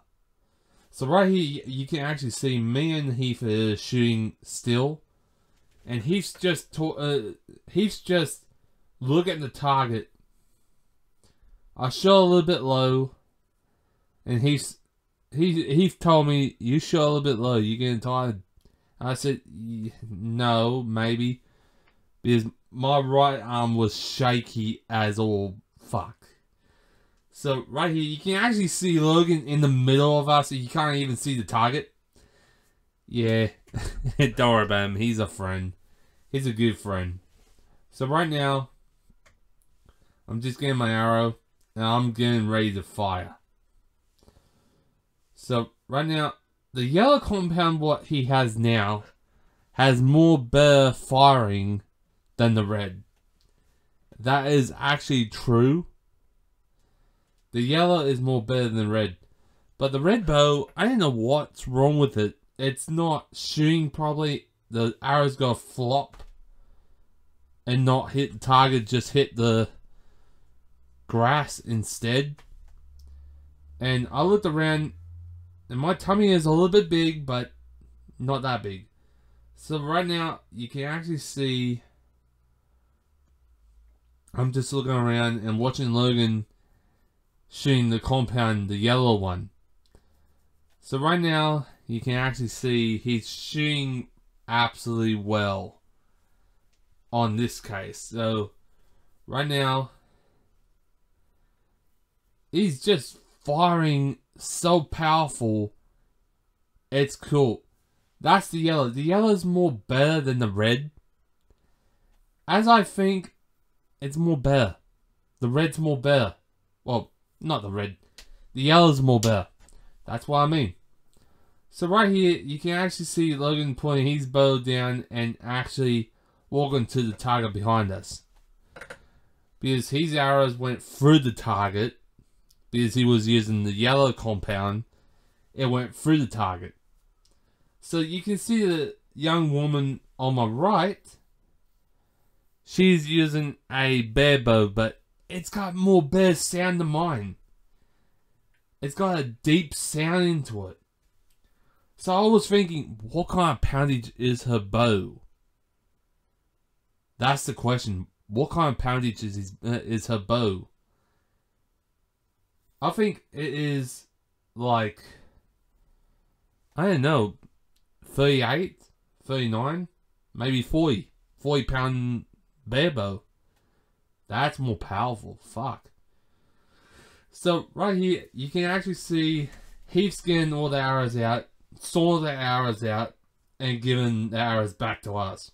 So right here, you can actually see me and Heath are shooting still. And Heath's just look at the target. I shot a little bit low. And Heath told me, you shot a little bit low, you're getting tired. I said, no, maybe. Because my right arm was shaky as all fuck. So, right here, you can actually see Logan in the middle of us. So you can't even see the target. Yeah. Don't worry about him. He's a friend. He's a good friend. So, right now, I'm just getting my arrow. And I'm getting ready to fire. So, right now, the yellow compound, what he has now, has more better firing than the red. That is actually true. The yellow is more better than red. But the red bow, I don't know what's wrong with it. It's not shooting properly. The arrow's got to flop and not hit the target, just hit the grass instead. And I looked around, and my tummy is a little bit big, but not that big. So right now, you can actually see, I'm just looking around and watching Logan shooting the compound, the yellow one. So right now, you can actually see he's shooting absolutely well on this case. So right now, he's just firing so powerful. It's cool. That's the yellow. The yellow's more better than the red. As I think, it's more better. The red's more better. Well, not the red. The yellow's more better. That's what I mean. So right here, you can actually see Logan putting his bow down and actually walking to the target behind us. Because his arrows went through the target. Because he was using the yellow compound. It went through the target. So you can see the young woman on my right. She's using a bear bow, but it's got more bear sound than mine. It's got a deep sound into it. So I was thinking, what kind of poundage is her bow? That's the question. What kind of poundage is her bow? I think it is like, I don't know, 38, 39, maybe 40. 40 pound bear bow. That's more powerful. Fuck. So right here, you can actually see he's getting all the arrows out, saw the arrows out, and giving the arrows back to us.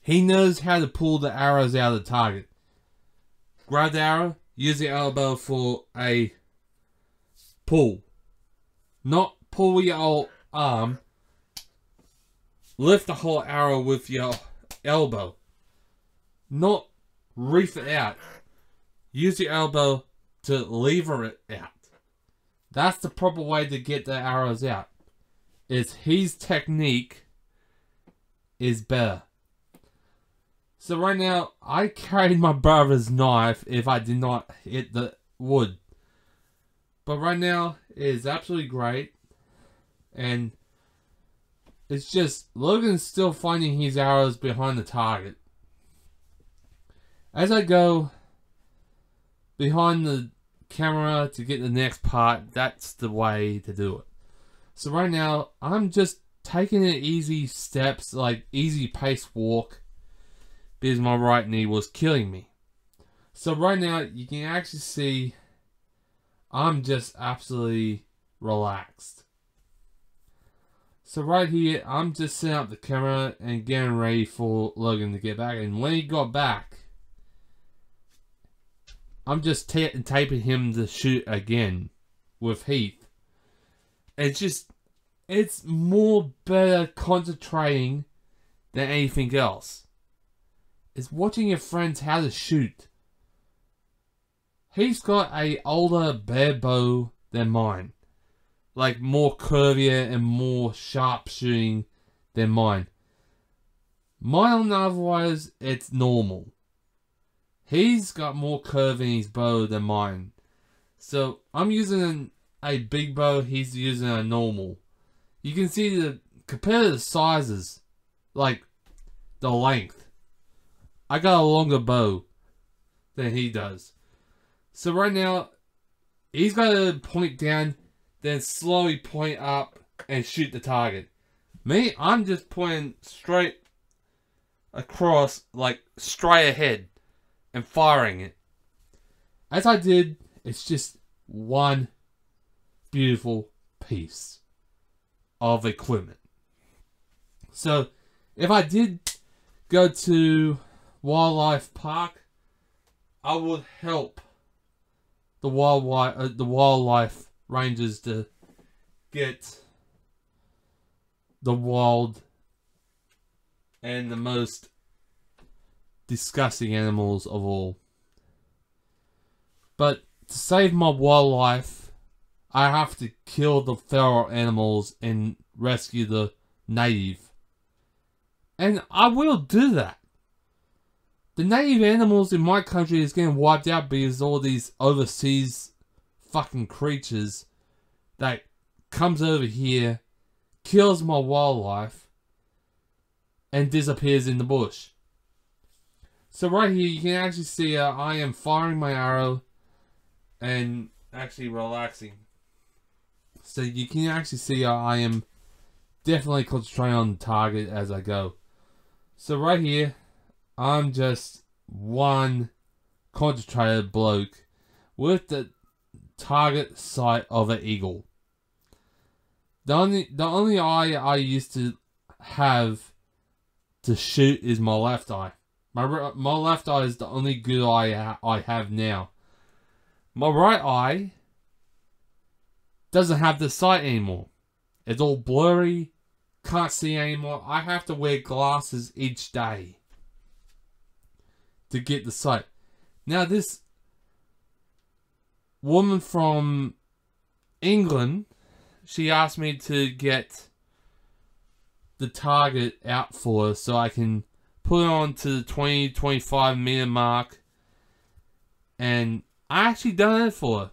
He knows how to pull the arrows out of the target. Grab the arrow, use the elbow for a pull. Not pull with your arm. Lift the whole arrow with your elbow. Not reef it out. Use your elbow to lever it out. That's the proper way to get the arrows out. Is his technique is better. So right now, I carried my brother's knife if I did not hit the wood. But right now, it is absolutely great. And it's just, Logan's still finding his arrows behind the target. As I go behind the camera to get the next part, that's the way to do it. So right now, I'm just taking it easy steps, like easy pace walk, because my right knee was killing me. So right now, you can actually see I'm just absolutely relaxed. So right here, I'm just setting up the camera and getting ready for Logan to get back. And when he got back, I'm just taping him to shoot again with Heath. It's more better concentrating than anything else. It's watching your friends how to shoot. He's got a older bear bow than mine. Like more curvier and more sharp shooting than mine. Mine, otherwise, it's normal. He's got more curve in his bow than mine. So I'm using a big bow, he's using a normal. You can see compare the sizes, like the length. I got a longer bow than he does. So right now, he's got to point down, then slowly point up and shoot the target. Me, I'm just pointing straight across, like straight ahead, and firing it. As I did, it's just one beautiful piece of equipment. So, if I did go to Wildlife Park, I would help the wildlife rangers to get the wild and the most disgusting animals of all. But to save my wildlife, I have to kill the feral animals and rescue the native. And I will do that. The native animals in my country is getting wiped out because all these overseas fucking creatures that comes over here, kills my wildlife, and disappears in the bush. So right here, you can actually see I am firing my arrow and actually relaxing. So you can actually see I am definitely concentrating on the target as I go. So right here, I'm just one concentrated bloke with the target sight of an eagle. The only eye I used to have to shoot is my left eye. My left eye is the only good eye I have now. My right eye doesn't have the sight anymore. It's all blurry, can't see anymore. I have to wear glasses each day to get the sight. Now this woman from England, she asked me to get the target out for her so I can put it on to the 20-25 meter mark, and I actually done it for her.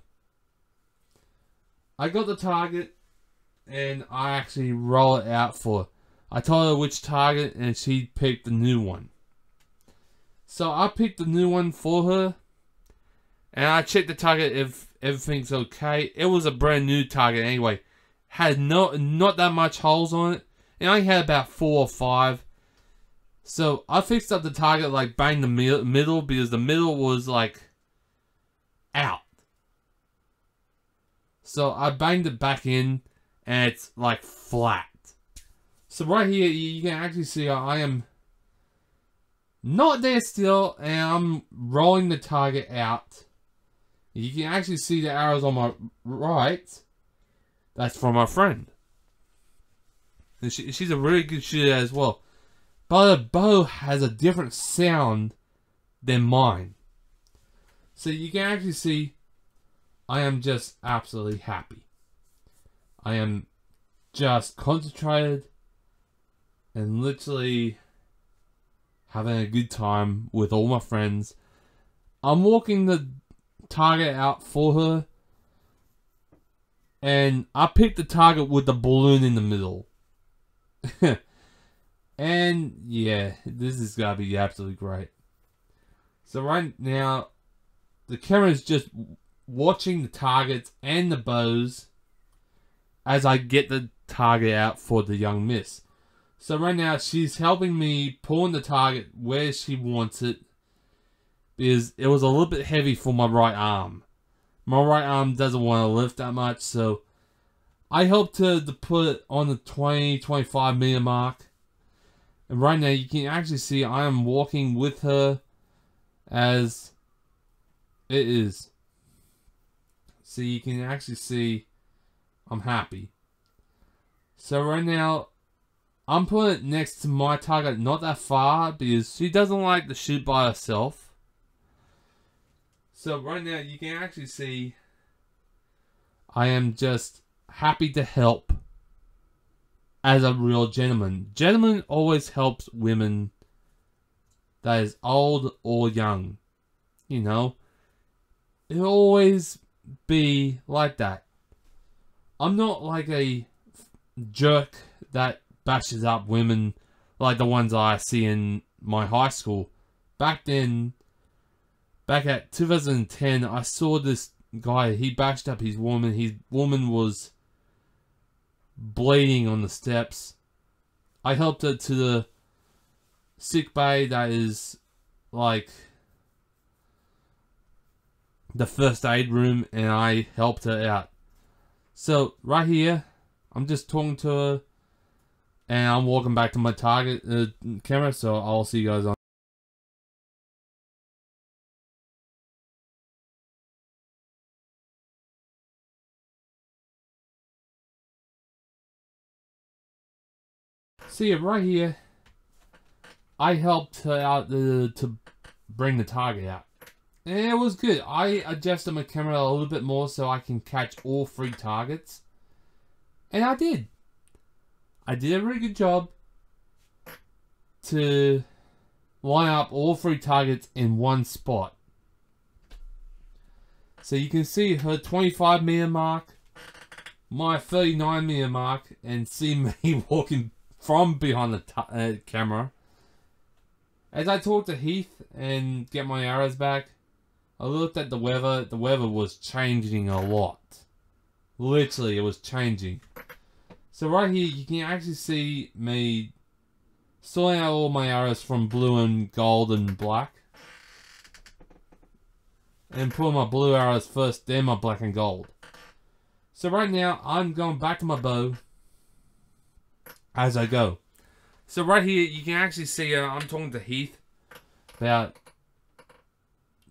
I got the target and I actually roll it out for her. I told her which target and she picked the new one. So I picked the new one for her and I checked the target if everything's okay. It was a brand new target anyway. Had not that much holes on it. It only had about 4 or 5. So I fixed up the target, like bang the middle, because the middle was like out. So I banged it back in and it's like flat. So right here you can actually see I am not there still and I'm rolling the target out. You can actually see the arrows on my right. That's from my friend. And she's a really good shooter as well. But her bow has a different sound than mine. So you can actually see I am just absolutely happy. I am just concentrated and literally having a good time with all my friends. I'm walking the target out for her. And I picked the target with the balloon in the middle. And yeah, this is gonna be absolutely great. So right now, the camera is just watching the targets and the bows as I get the target out for the young miss. So right now, she's helping me pulling the target where she wants it, because it was a little bit heavy for my right arm. My right arm doesn't want to lift that much, so I helped her to put it on the 20-25 meter mark. And right now you can actually see I am walking with her as it is. So you can actually see I'm happy. So right now I'm putting it next to my target, not that far, because she doesn't like to shoot by herself. So right now you can actually see I am just happy to help as a real gentleman. Gentleman always helps women that is old or young. You know, it'll always be like that. I'm not like a jerk that bashes up women like the ones I see in my high school. Back then, back at 2010, I saw this guy, he bashed up his woman. His woman was bleeding on the steps. I helped her to the sick bay that is like the first aid room, and I helped her out. So right here, I'm just talking to her and I'm walking back to my target camera, so I'll see you guys on. See, right here, I helped her out to bring the target out. And it was good. I adjusted my camera a little bit more so I can catch all 3 targets. And I did. I did a really good job to line up all 3 targets in one spot. So you can see her 25 meter mark, my 39 meter mark, and see me walking from behind the camera. As I talked to Heath and get my arrows back, I looked at the weather. The weather was changing a lot. Literally, it was changing. So right here, you can actually see me sorting out all my arrows from blue and gold and black. And putting my blue arrows first, then my black and gold. So right now, I'm going back to my bow as I go. So right here, you can actually see I'm talking to Heath about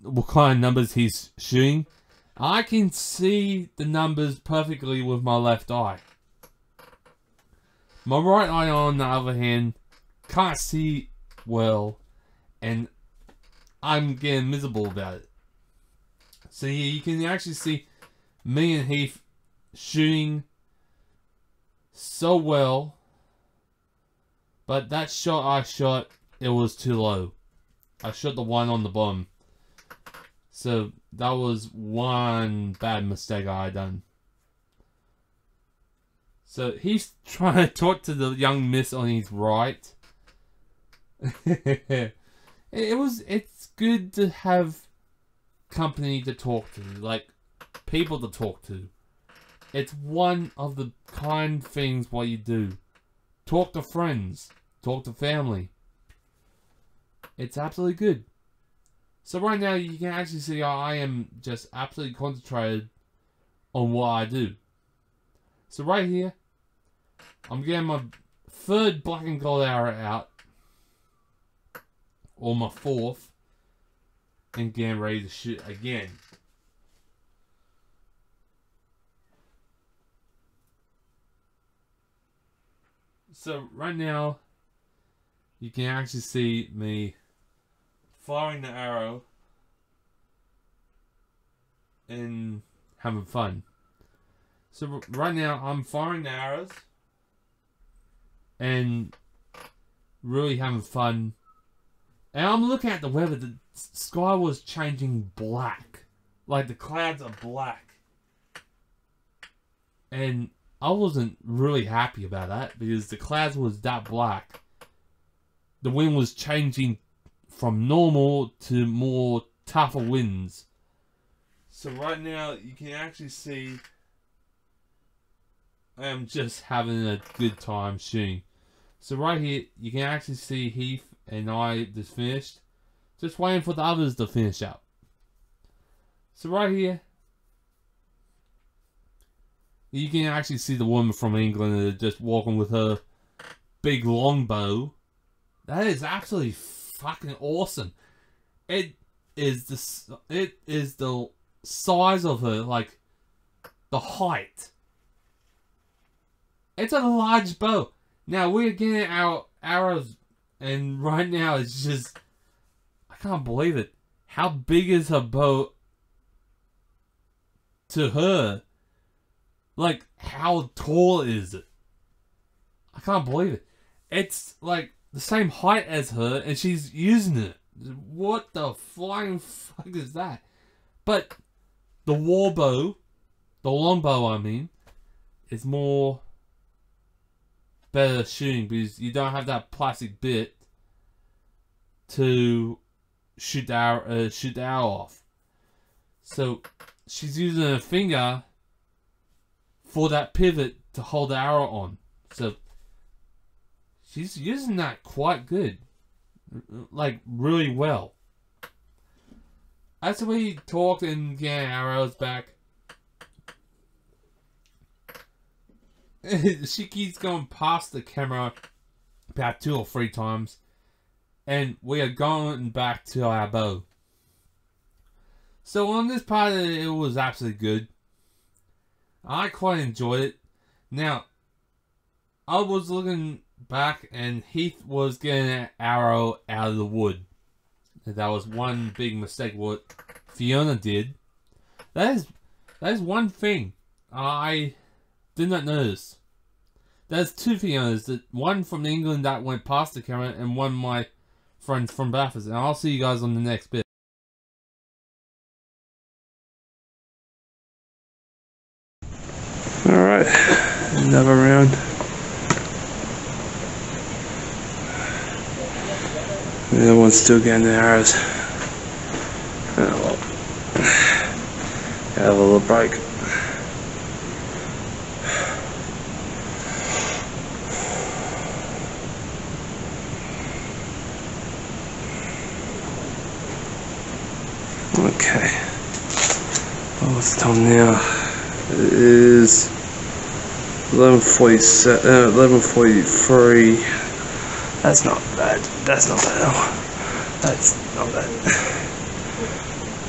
what kind of numbers he's shooting. I can see the numbers perfectly with my left eye. My right eye, on the other hand, can't see well, and I'm getting miserable about it. So here you can actually see me and Heath shooting so well, but that shot I shot, it was too low. I shot the one on the bottom. So that was one bad mistake I had. So he's trying to talk to the young miss on his right. It's good to have company to talk to, like people to talk to. It's one of the kind things what you do. Talk to friends, talk to family. It's absolutely good. So right now you can actually see I am just absolutely concentrated on what I do. So right here, I'm getting my third black and gold arrow out, or my fourth, and getting ready to shoot again. So right now, you can actually see me firing the arrow and having fun. So right now, I'm firing the arrows and really having fun. And I'm looking at the weather. The sky was changing black. Like the clouds are black. And I wasn't really happy about that because the clouds was that black. The wind was changing from normal to more tougher winds. So right now you can actually see I am just having a good time shooting. So right here you can actually see Heath and I just finished. Just waiting for the others to finish up. So right here you can actually see the woman from England just walking with her big longbow. That is absolutely fucking awesome. It is the size of her, like the height. It's a large bow. Now we're getting our arrows, and right now it's just, I can't believe it. How big is her bow to her? Like, how tall is it? I can't believe it. It's like the same height as her, and she's using it. What the flying fuck is that? But the war bow, the longbow I mean, is more better shooting because you don't have that plastic bit to shoot the arrow off. So she's using her finger for that pivot to hold the arrow on. So she's using that quite good. Like, really well. As we talked and get arrows back, she keeps going past the camera about 2 or 3 times. And we are going back to our bow. So on this part, it was absolutely good. I quite enjoyed it. Now, I was looking back and Heath was getting an arrow out of the wood. That was one big mistake what Fiona did. That is one thing I did not notice. There's 2 Fionas. One from England that went past the camera and one my friends from Bathurst. And I'll see you guys on the next bit. Alright, another round. The other one's still getting the arrows. Oh well. Have a little break. Okay. Oh, what's the time now? It is 11:43. That's not bad. That's not bad. That's not bad.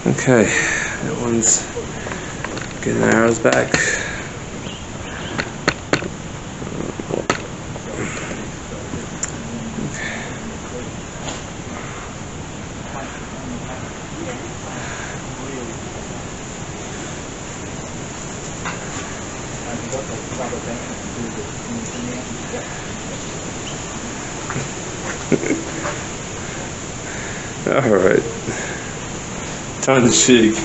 Okay, that one's getting the arrows back. Alright. Time to shoot.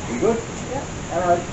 You good? Yeah. All right.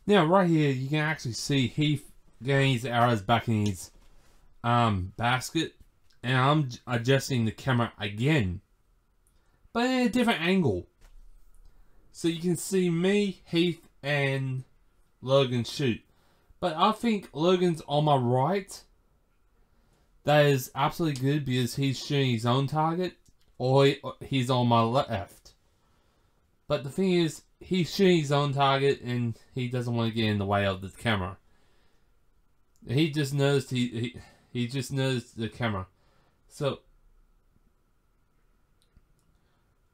Now, right here, you can actually see Heath getting his arrows back in his basket. And I'm adjusting the camera again, but in a different angle. So you can see me, Heath, and Logan shoot. But I think Logan's on my right. That is absolutely good because he's shooting his own target, or he's on my left. But the thing is, he's shooting his own target and he doesn't want to get in the way of the camera. He just knows he just knows the camera. So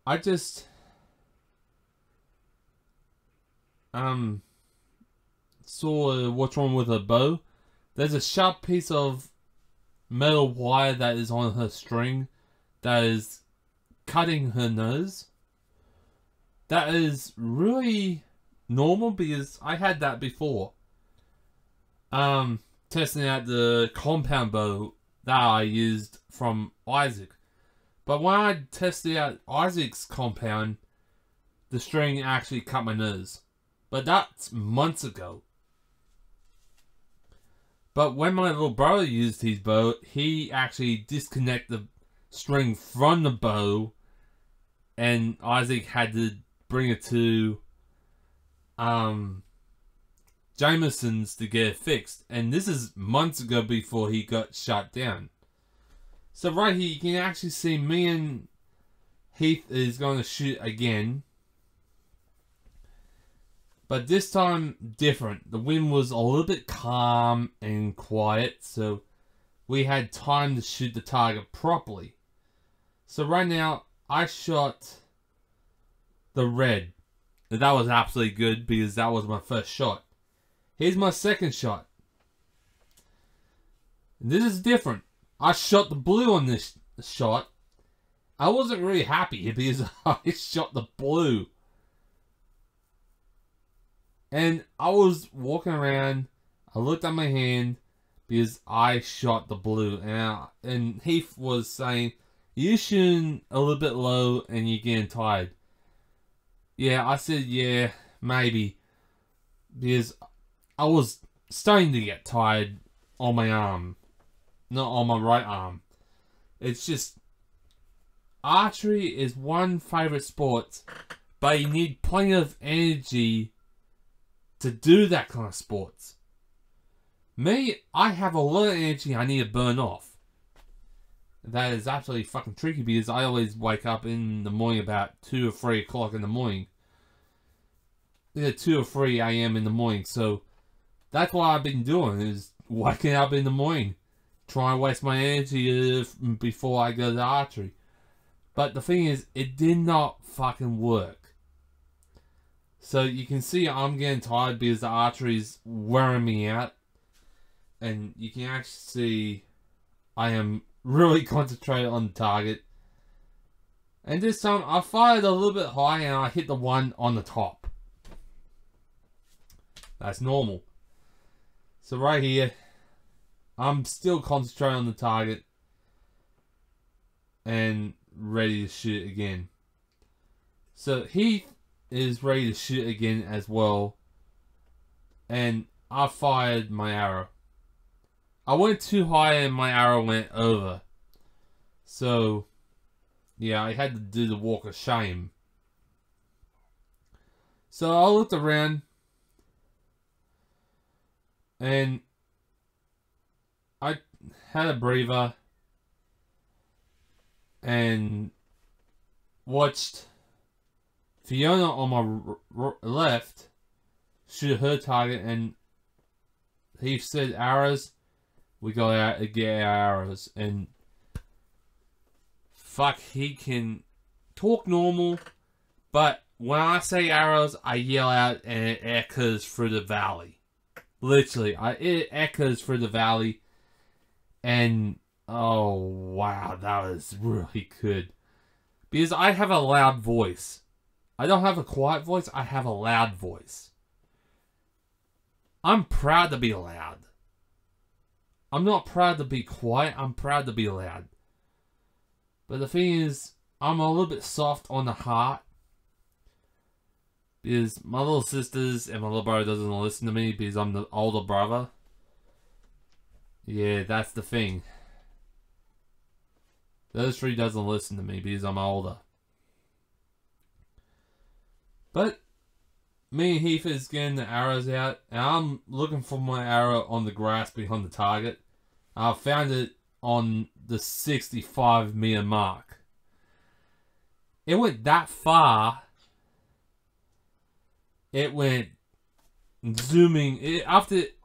I just saw what's wrong with her bow. There's a sharp piece of metal wire that is on her string that is cutting her nose. That is really normal because I had that before. Testing out the compound bow that I used from Isaac. But when I tested out Isaac's compound, the string actually cut my nose. But that's months ago. But when my little brother used his bow, he actually disconnected the string from the bow, and Isaac had to bring it to Jameson's to get it fixed. And this is months ago before he got shot down. So right here you can actually see me and Heath is going to shoot again. But this time different. The wind was a little bit calm and quiet, so we had time to shoot the target properly. So right now I shot the red. That was absolutely good because that was my first shot. Here's my second shot. This is different. I shot the blue on this shot. I wasn't really happy because I shot the blue. And I was walking around. I looked at my hand because I shot the blue. And Heath was saying, you're shooting a little bit low and you're getting tired. Yeah, I said, yeah, maybe. Because I was starting to get tired on my arm. Not on my right arm. It's just, archery is one favorite sport, but you need plenty of energy to do that kind of sports. Me, I have a lot of energy I need to burn off. That is absolutely fucking tricky because I always wake up in the morning about 2 or 3 o'clock in the morning. Either 2 or 3 a.m. in the morning. So that's what I've been doing, is waking up in the morning. Trying to waste my energy before I go to archery. But the thing is, it did not fucking work. So you can see I'm getting tired because the archery is wearing me out. And you can actually see I am really concentrated on the target. And this time I fired a little bit high and I hit the one on the top. That's normal. So right here, I'm still concentrating on the target and ready to shoot again. So Heath is ready to shoot again as well. And I fired my arrow. I went too high and my arrow went over. So, yeah, I had to do the walk of shame. So I looked around. And I had a breather and watched Fiona on my left shoot her target, and he said arrows. We go out to get our arrows, and fuck, he can talk normal, but when I say arrows, I yell out and it echoes through the valley. Literally, it echoes through the valley. And, oh, wow, that was really good. Because I have a loud voice. I don't have a quiet voice, I have a loud voice. I'm proud to be loud. I'm not proud to be quiet, I'm proud to be loud. But the thing is, I'm a little bit soft on the heart. Because my little sisters and my little brother doesn't listen to me because I'm the older brother. Yeah, that's the thing. Those three doesn't listen to me because I'm older. But me and Heath is getting the arrows out, and I'm looking for my arrow on the grass behind the target. I found it on the 65 meter mark. It went that far. It went zooming. After it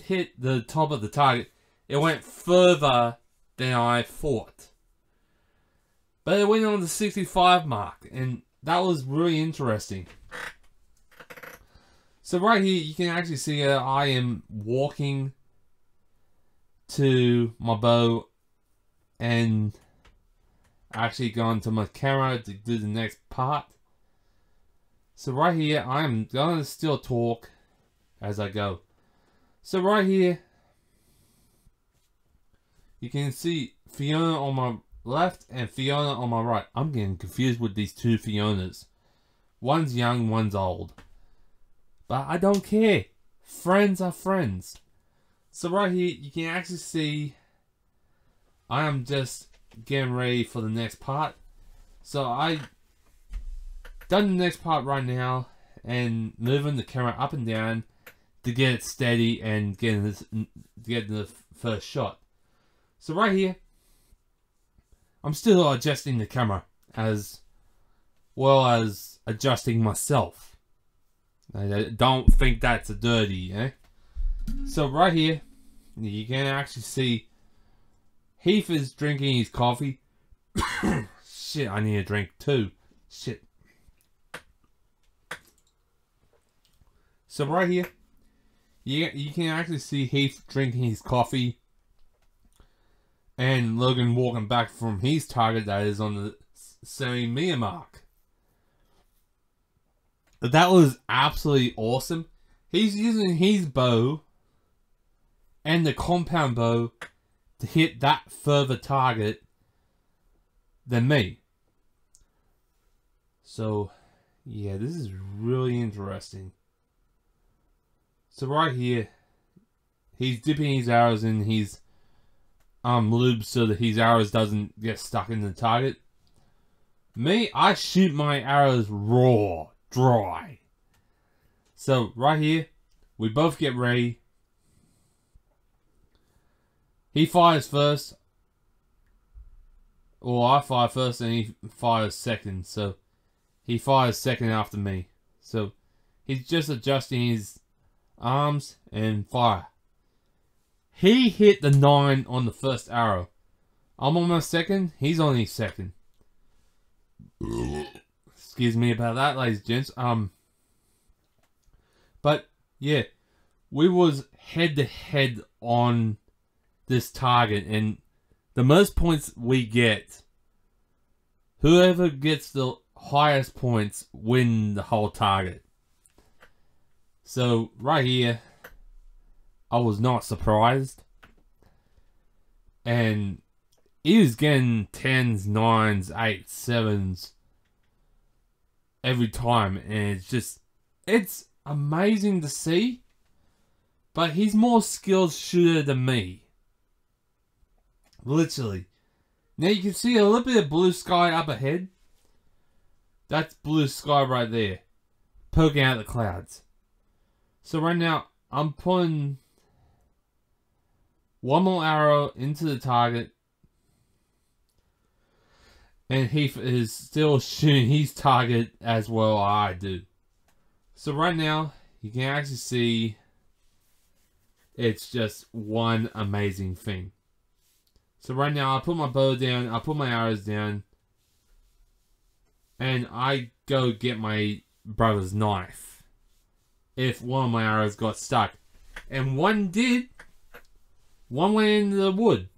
hit the top of the target, it went further than I thought. But it went on the 65 mark, and that was really interesting. So right here, you can actually see I am walking to my bow and actually going to my camera to do the next part. So right here, I'm going to still talk as I go. So right here, you can see Fiona on my left and Fiona on my right. I'm getting confused with these two Fionas. One's young, one's old. But I don't care. Friends are friends. So right here, you can actually see I am just getting ready for the next part. So I done the next part right now and moving the camera up and down to get it steady and get the first shot. So right here, I'm still adjusting the camera as well as adjusting myself. I don't think that's a dirty, eh? So right here, you can actually see Heath is drinking his coffee. Shit, I need a drink too. Shit. So right here, you can actually see Heath drinking his coffee. And Logan walking back from his target that is on the 70 meter mark. That was absolutely awesome. He's using his bow and the compound bow to hit that further target than me. So, yeah, this is really interesting. So right here, he's dipping his arrows in his lube so that his arrows doesn't get stuck in the target. Me, I shoot my arrows raw, dry. So right here, we both get ready. He fires first, or I fire first and he fires second. So he fires second after me. So he's just adjusting his arms and fire. He hit the 9 on the first arrow. I'm on my second. He's on his second. Excuse me about that, ladies and gents. But yeah, we was head to head on this target, and the most points we get, whoever gets the highest points win the whole target. So right here, I was not surprised. And he was getting 10s, 9s, 8s, 7s every time. And it's amazing to see. But he's more skilled shooter than me. Literally. Now you can see a little bit of blue sky up ahead. That's blue sky right there. Poking out the clouds. So right now, I'm putting one more arrow into the target. And Heath is still shooting his target as well I do. So right now, you can actually see it's just one amazing thing. So right now, I put my bow down, I put my arrows down, and I go get my brother's knife if one of my arrows got stuck. And one did. One went into the wood.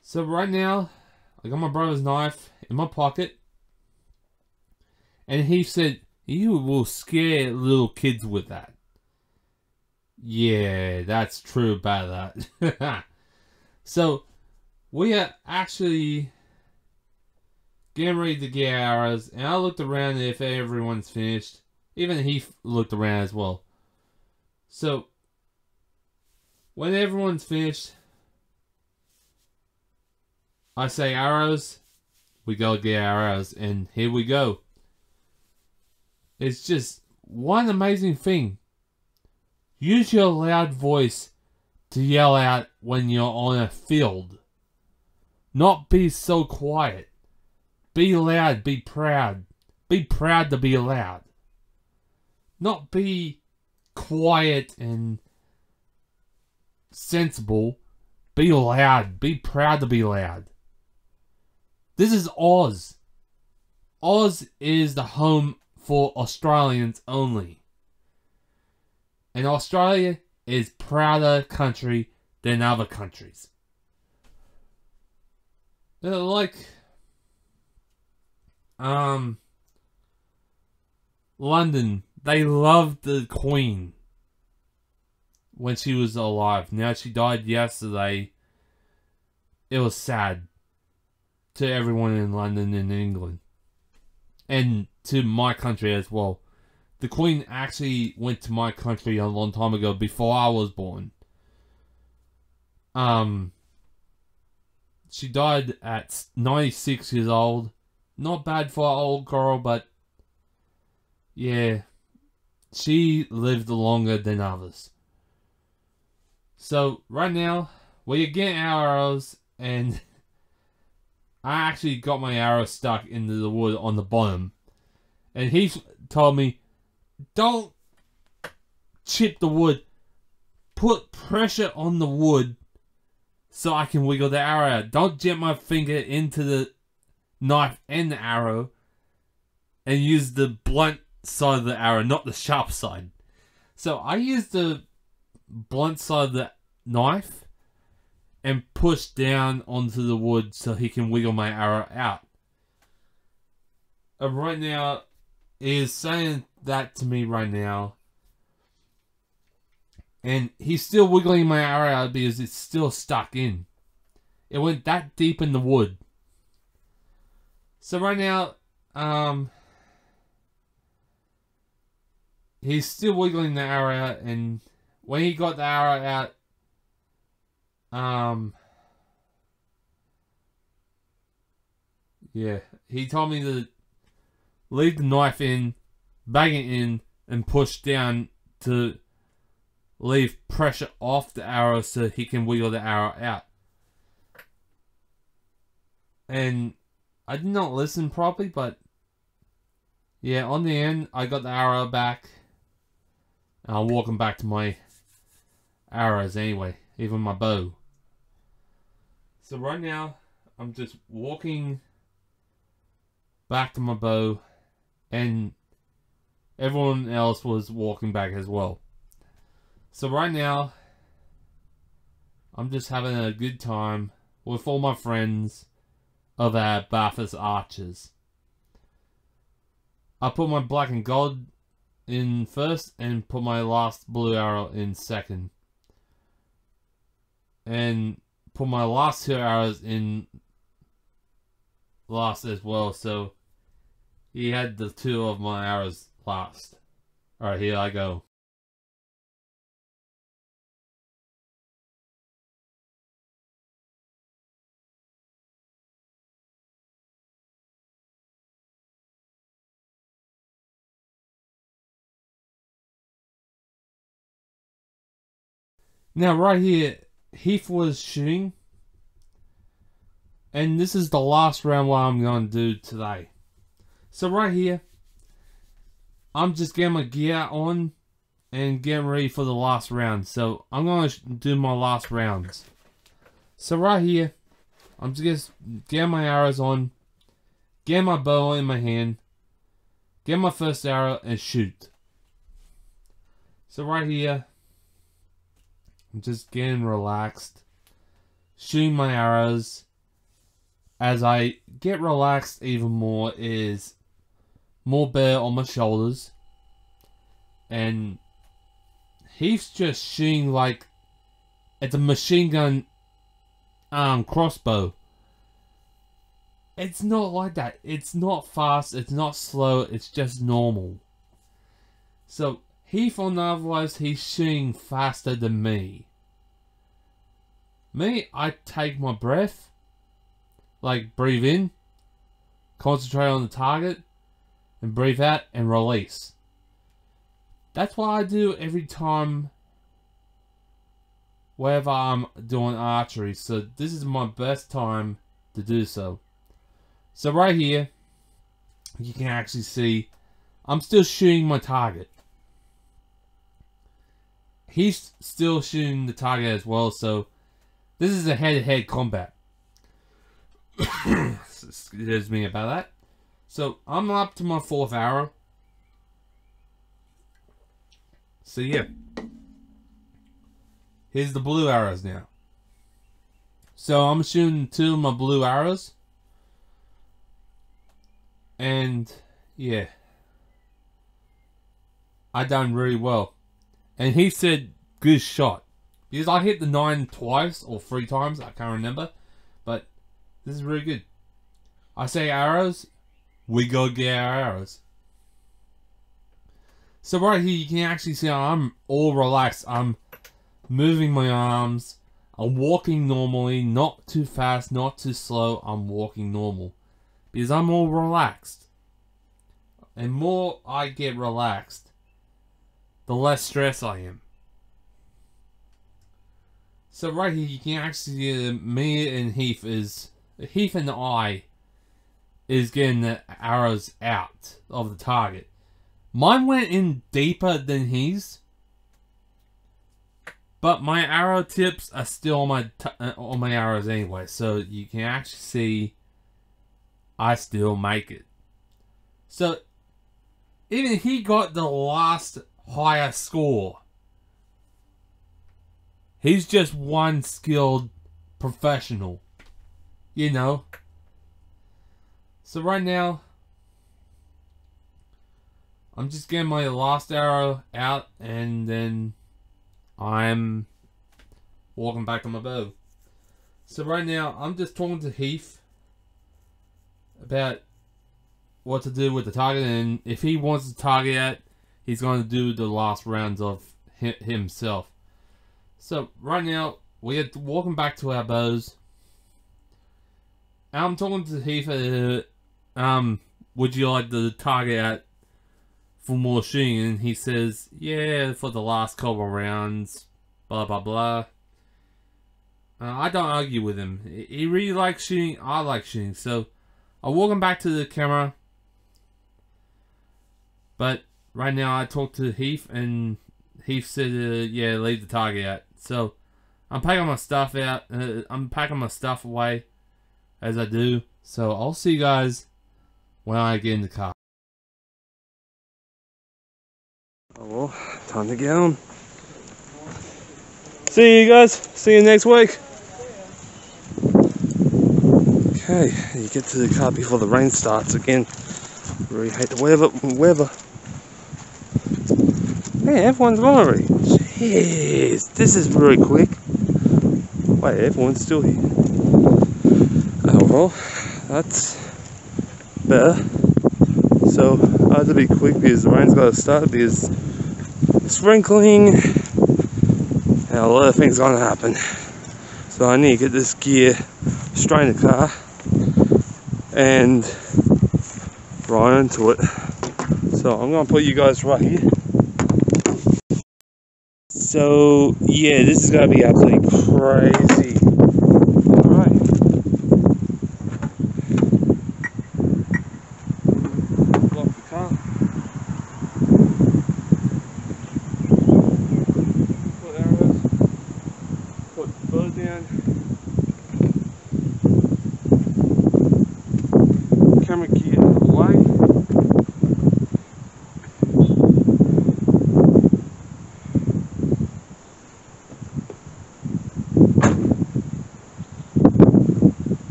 So right now, I got my brother's knife in my pocket. And he said, "You will scare little kids with that." Yeah, that's true about that. So, we are actually getting ready to get arrows, and I looked around if everyone's finished. Even he looked around as well. So, when everyone's finished, I say arrows, we go get arrows, and here we go. It's just one amazing thing. Use your loud voice to yell out when you're on a field. Not be so quiet. Be loud, be proud. Be proud to be loud. Not be quiet and sensible. Be loud. Be proud to be loud. This is Oz. Oz is the home for Australians only. And Australia is prouder country than other countries. Like London, they loved the Queen when she was alive. Now she died yesterday. It was sad to everyone in London and England. And to my country as well. The Queen actually went to my country a long time ago, before I was born. She died at 96 years old. Not bad for an old girl, but yeah, she lived longer than others. So right now, we're getting arrows, and I actually got my arrow stuck into the wood on the bottom. And he told me, don't chip the wood. Put pressure on the wood so I can wiggle the arrow out. Don't jam my finger into the knife and the arrow. And use the blunt side of the arrow, not the sharp side. So I used the blunt side of the knife and push down onto the wood so he can wiggle my arrow out. And right now, he is saying that to me right now. And he's still wiggling my arrow out because it's still stuck in. It went that deep in the wood. So right now, he's still wiggling the arrow out, and when he got the arrow out, yeah, he told me to leave the knife in, bang it in, and push down to leave pressure off the arrow so he can wiggle the arrow out. And I did not listen properly, but yeah, on the end, I got the arrow back. And I'm walking back to my arrows anyway, even my bow. So right now, I'm just walking back to my bow, and everyone else was walking back as well. So right now, I'm just having a good time with all my friends of our Bathurst Archers. I put my black and gold in first and put my last blue arrow in second. And put my last two arrows in last as well, so he had the two of my arrows last. Alright, here I go. Now right here, Heath was shooting, and this is the last round what I'm going to do today. So right here, I'm just getting my gear on and getting ready for the last round. So I'm going to do my last rounds. So right here, I'm just getting my arrows on, getting my bow in my hand, get my first arrow and shoot. So right here, I'm just getting relaxed, shooting my arrows. As I get relaxed even more is more bear on my shoulders, and he's just shooting like it's a machine gun crossbow. it's not like that. It's not fast, it's not slow, it's just normal. So, Heath on the otherwise, he's shooting faster than me. Me, I take my breath, like breathe in, concentrate on the target, and breathe out and release. That's what I do every time whenever I'm doing archery. So this is my best time to do so. So right here, you can actually see I'm still shooting my target. He's still shooting the target as well, so this is a head-to-head combat. Excuse me about that. So I'm up to my 4th arrow. So yeah. Here's the blue arrows now. So I'm shooting 2 of my blue arrows. And yeah. I done really well. And he said, good shot. Because I hit the 9 twice or 3 times, I can't remember. But this is really good. I say arrows, we go get our arrows. So right here you can actually see I'm all relaxed. I'm moving my arms. I'm walking normally, not too fast, not too slow. I'm walking normal. Because I'm all relaxed. And more I get relaxed, the less stress I am. So right here you can actually see me and Heath and I is getting the arrows out of the target. Mine went in deeper than his, but my arrow tips are still on my arrows anyway. So you can actually see I still make it. So even he got the last higher score. He's just one skilled professional, you know. So right now, I'm just getting my last arrow out, and then I'm walking back on my bow. So right now, I'm just talking to Heath about what to do with the target, and if he wants to target it, he's going to do the last rounds of himself. So right now, we are walking back to our bows. I'm talking to Heath. Would you like to target out for more shooting? And he says, yeah, for the last couple of rounds, blah blah blah. I don't argue with him. He really likes shooting. I like shooting. So I'm walking back to the camera. But right now I talked to Heath, and Heath said, yeah, leave the target out. So I'm packing my stuff out. I'm packing my stuff away as I do. So I'll see you guys when I get in the car. Oh well, time to get on. See you guys. See you next week. Okay, you get to the car before the rain starts again. Really hate the weather. Hey, everyone's gone already. Jeez, this is really quick. Wait, everyone's still here. Oh well, that's better. So I have to be quick because the rain's got to start, because sprinkling and a lot of things gonna happen. So I need to get this gear straight in the car and right into it. So I'm gonna put you guys right here. So yeah, this is gonna be absolutely crazy. Alright. Lock the car. Put arrows. Put the bow down. Camera gear away.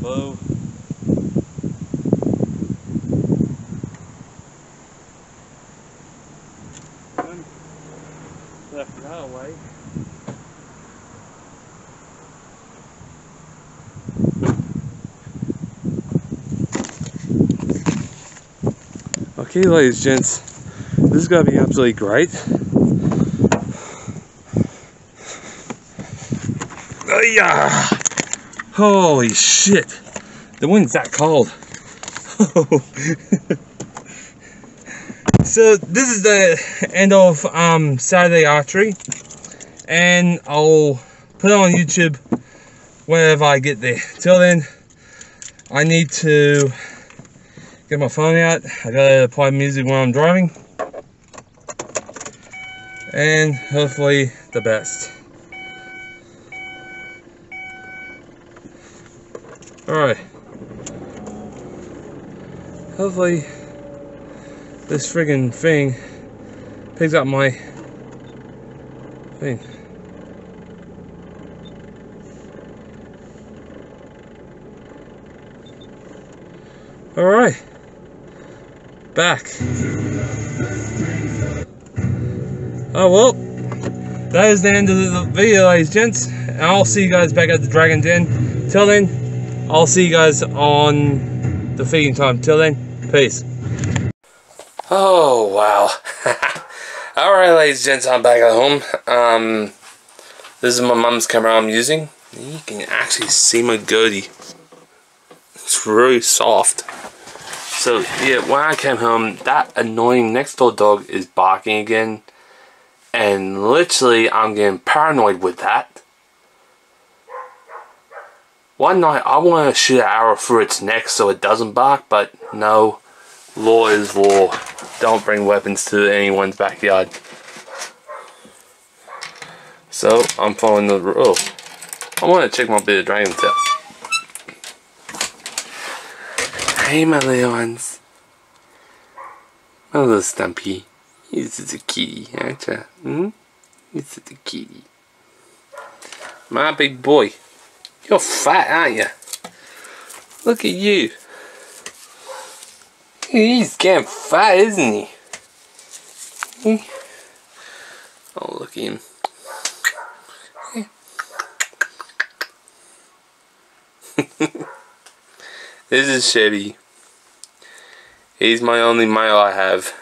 Bow. left that way. Okay, ladies and gents, this is going to be absolutely great. Oh, yeah. Holy shit, the wind's that cold. So this is the end of Saturday archery, and I'll put it on YouTube whenever I get there. Till then, I need to get my phone out. I gotta play music when I'm driving, and hopefully the best. Alright, hopefully this friggin' thing picks up my thing. Alright, back. Oh well, that is the end of the video, ladies and gents, and I'll see you guys back at the Dragon Den. Till then, I'll see you guys on the feeding time. Till then, peace. Oh wow. Alright, ladies and gents, I'm back at home. This is my mom's camera I'm using. You can actually see my goatee. It's really soft. So yeah, when I came home, that annoying next door dog is barking again, and literally I'm getting paranoid with that. One night I want to shoot an arrow through its neck so it doesn't bark, but no, law is law. Don't bring weapons to anyone's backyard. So I'm following the rule. I want to check my bit of dragon tail. Hey my little ones. My little Stumpy. You're such a kitty, aren't you? Hmm? You're such a kitty. My big boy. You're fat, aren't you? Look at you. He's getting fat, isn't he? Oh, look at him. This is Chevy. He's my only male I have.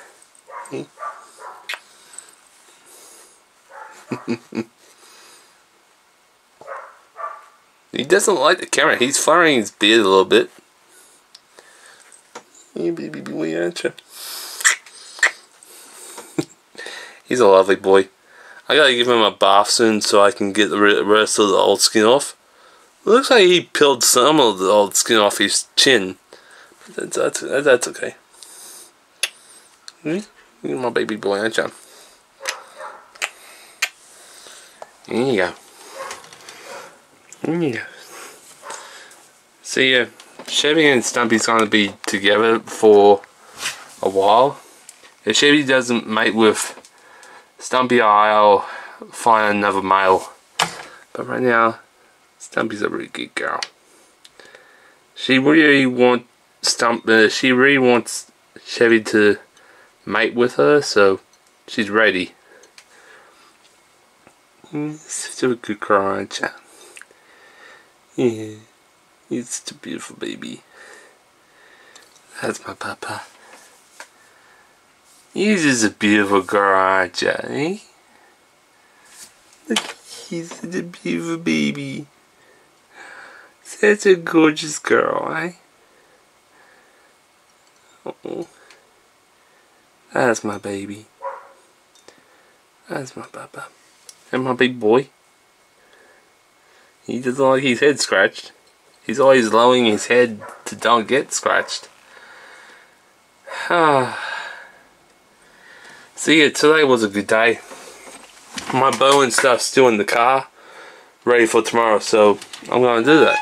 He doesn't like the camera. He's flaring his beard a little bit. You baby boy, aren't you? He's a lovely boy. I gotta give him a bath soon so I can get the rest of the old skin off. It looks like he peeled some of the old skin off his chin. But that's okay. You're my baby boy, aren't you? There you go. There you go. See ya. Chevy and Stumpy's gonna be together for a while. If Chevy doesn't mate with Stumpy, I'll find another male. But right now, Stumpy's a really good girl. She really wants Chevy to mate with her, so she's ready. Such a good girl, aren't you? Yeah. He's such a beautiful baby. That's my papa. You're just a beautiful girl, aren't you? Eh? Look, he's such a beautiful baby. Such a gorgeous girl, eh? Oh, that's my baby. That's my papa. And my big boy. He doesn't like his head scratched. He's always lowering his head to don't get scratched. So yeah, today was a good day. My bow and stuff's still in the car, ready for tomorrow, so I'm gonna do that.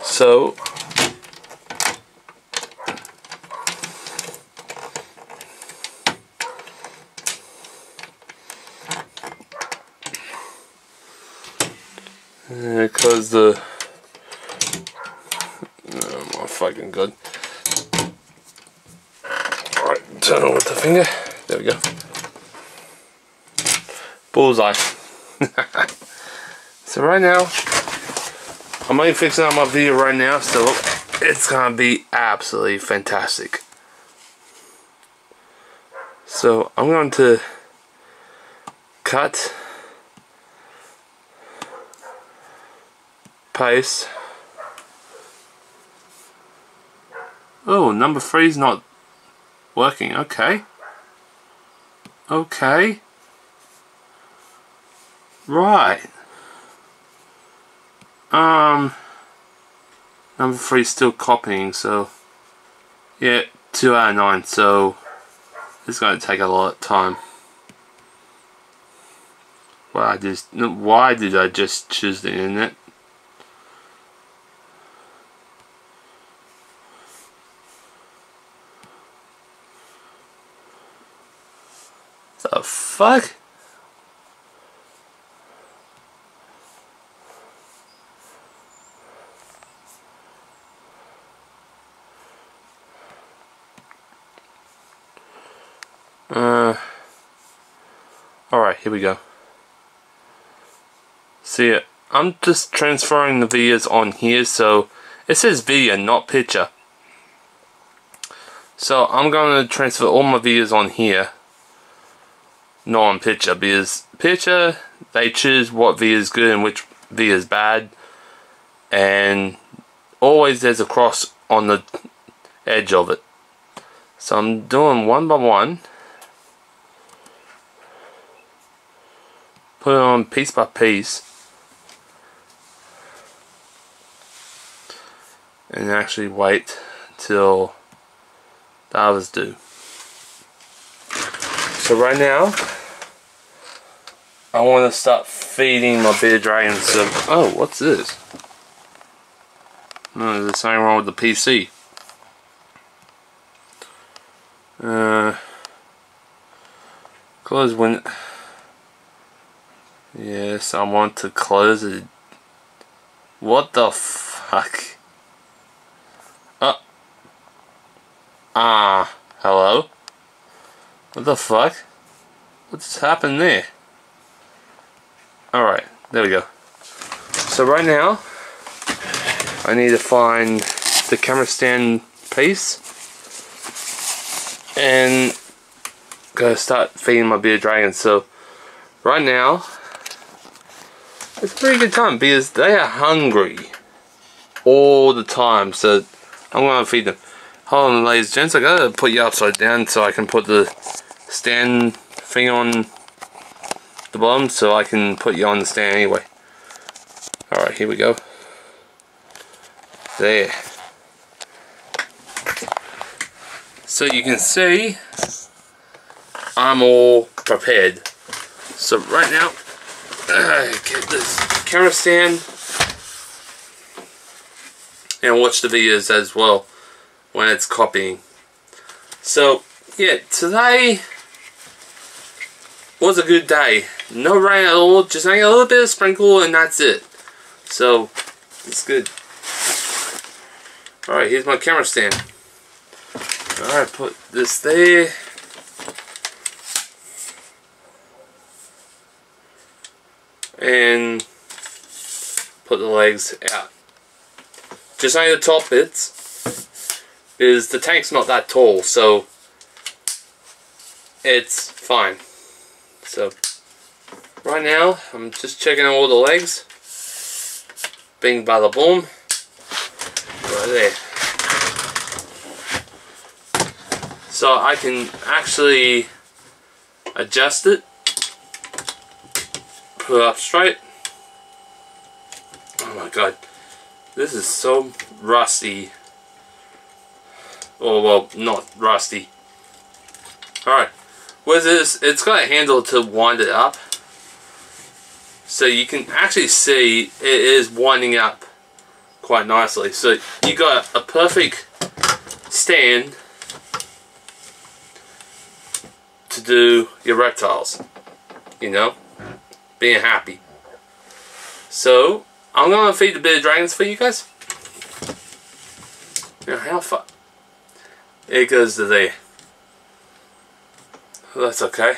So because the my fucking good. Alright, turn on with the finger. There we go. Bullseye. So right now, I'm only fixing up my video right now, so it's gonna be absolutely fantastic. So I'm going to cut, paste. Oh, number 3 is not working. Okay. Okay. Right. Number 3 is still copying, so yeah, 2 out of 9, so it's going to take a lot of time. Why did I just choose the internet? The fuck? Alright, here we go. See, I'm just transferring the videos on here, so it says video, not picture. So I'm going to transfer all my videos on here, not on picture, because picture, they choose what video is good and which video is bad, and always there's a cross on the edge of it. So I'm doing one by one. Put it on piece by piece. And actually wait till the others do. So right now, I want to start feeding my bearded dragon some... Oh, what's this? No, there's something wrong with the PC. Close when... Yes, I want to close it. What the fuck? Hello? What the fuck? What's happened there? Alright, there we go. So right now, I need to find the camera stand piece and gotta start feeding my bearded dragons. So right now, it's a pretty good time because they are hungry all the time, so I'm gonna feed them. Hold on, ladies and gents, I gotta put you upside down so I can put the stand thing on the bottom so I can put you on the stand anyway. Alright, here we go. There. So you can see I'm all prepared. So right now, get this camera stand and watch the videos as well when it's copying. So yeah, today was a good day. No rain at all, just a little bit of sprinkle and that's it. So it's good. Alright, here's my camera stand. Alright, put this there. And put the legs out. Just only the top bits, because the tank's not that tall, so it's fine. So right now I'm just checking all the legs. Bing bada boom. Right there. So I can actually adjust it. Put it up straight. Oh my god. This is so rusty. Oh well, not rusty. Alright. With this, it's got a handle to wind it up. So you can actually see it is winding up quite nicely. So you got a perfect stand to do your reptiles. You know? Being happy. So I'm gonna feed the bearded dragons for you guys. Now how far? It goes to there. Well, that's okay.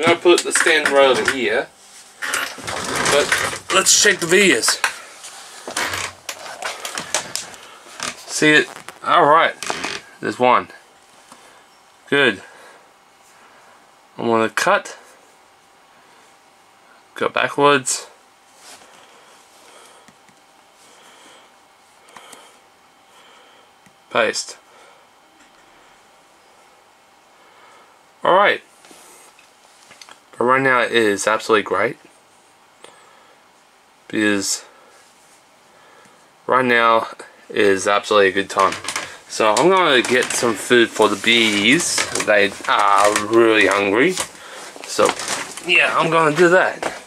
gonna put the stand right over here. But let's check the videos. See it? Alright. There's one. Good. I'm gonna cut. Go backwards. Paste. Alright. But right now it is absolutely great. Because right now is absolutely a good time. So I'm gonna get some food for the bees. They are really hungry. So yeah, I'm gonna do that.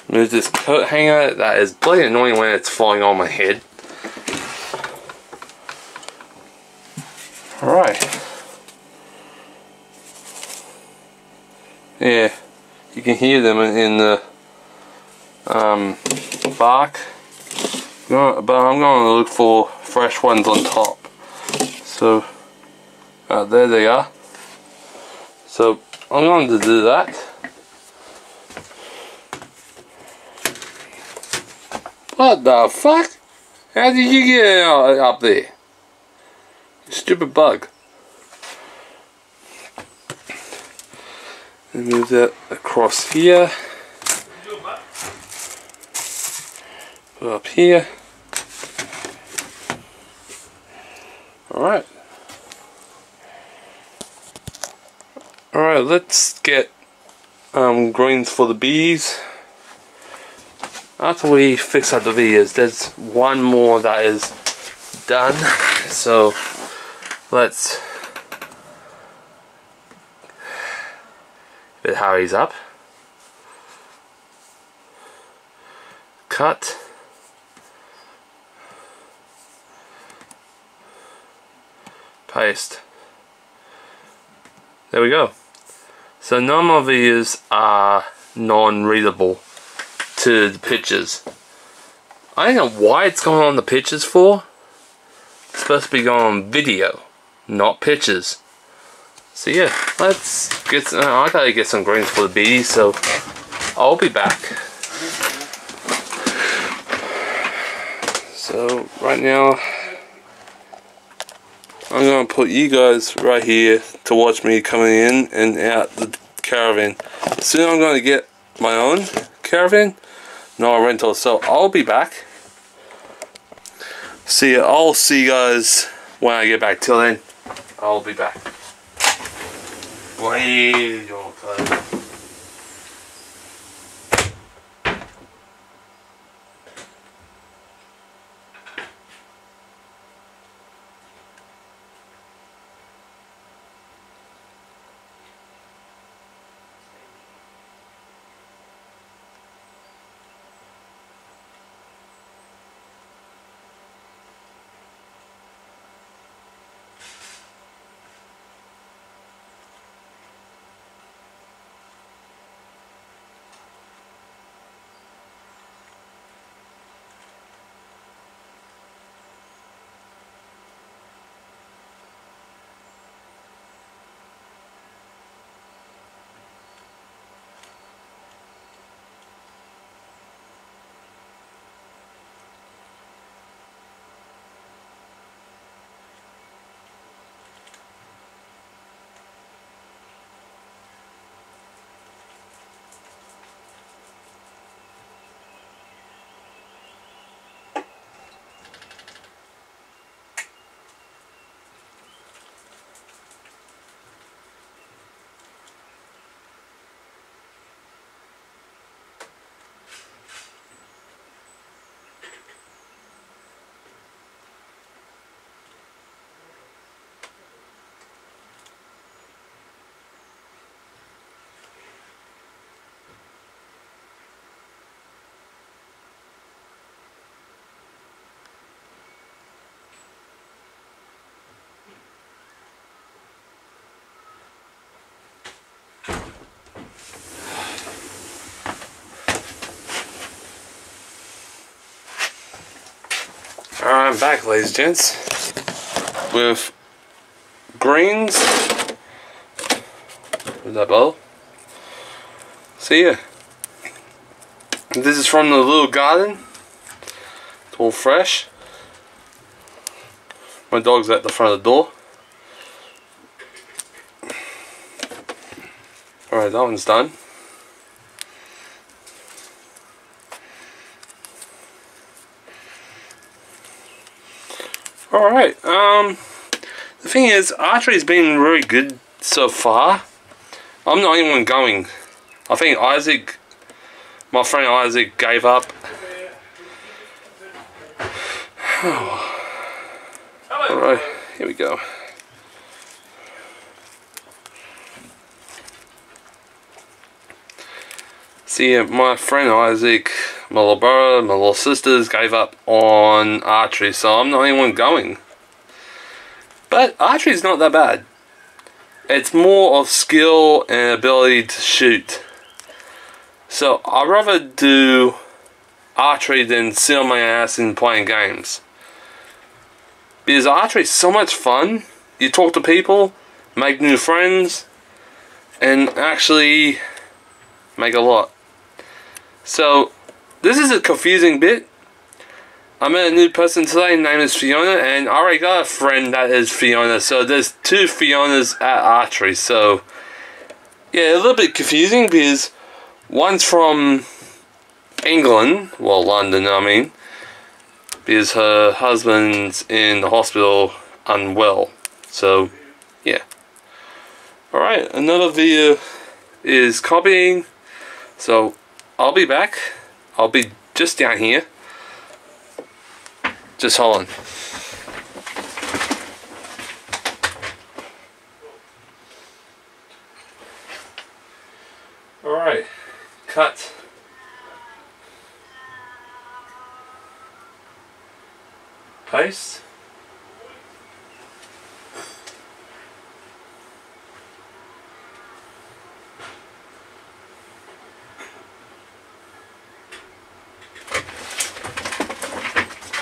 Move this coat hanger. That is bloody annoying when it's falling on my head. Alright. Yeah, you can hear them in the bark. But I'm going to look for fresh ones on top. So, there they are. So, I'm going to do that. What the fuck? How did you get up there? You stupid bug. And move that across here. Put up here. Alright. Alright, let's get greens for the bees. After we fix up the videos, there's one more that is done. So let's it hurries up. Cut. Paste. There we go. So none of these are non-readable to the pictures. I don't know why it's going on the pictures for. It's supposed to be going on video, not pictures. So yeah, let's get some, I gotta get some greens for the bees, so I'll be back. So right now I'm gonna put you guys right here to watch me coming in and out the caravan. Soon I'm gonna get my own caravan, not a rental, so I'll be back. I'll see you guys when I get back. Till then, I'll be back. Way don't cut. Alright, I'm back, ladies and gents, with greens. With that bowl. So yeah, this is from the little garden. It's all fresh. My dog's at the front of the door. Alright, that one's done. Alright, the thing is, archery's been really good so far. I'm not even going. I think Isaac, my friend Isaac, gave up. Alright, here we go. See, my friend Isaac, my little brother, my little sisters gave up on archery, so I'm not even going. But archery's not that bad. It's more of skill and ability to shoot. So I'd rather do archery than sit on my ass and playing games. Because archery is so much fun. You talk to people, make new friends, and actually make a lot. So this is a confusing bit. I met a new person today, name is Fiona, and I already got a friend that is Fiona, so there's two Fionas at archery. So yeah, a little bit confusing because one's from England, well, London I mean, because her husband's in the hospital unwell. So yeah. Alright, another video is copying, so I'll be back. I'll be just down here. Just hold on. Alright, cut. Paste.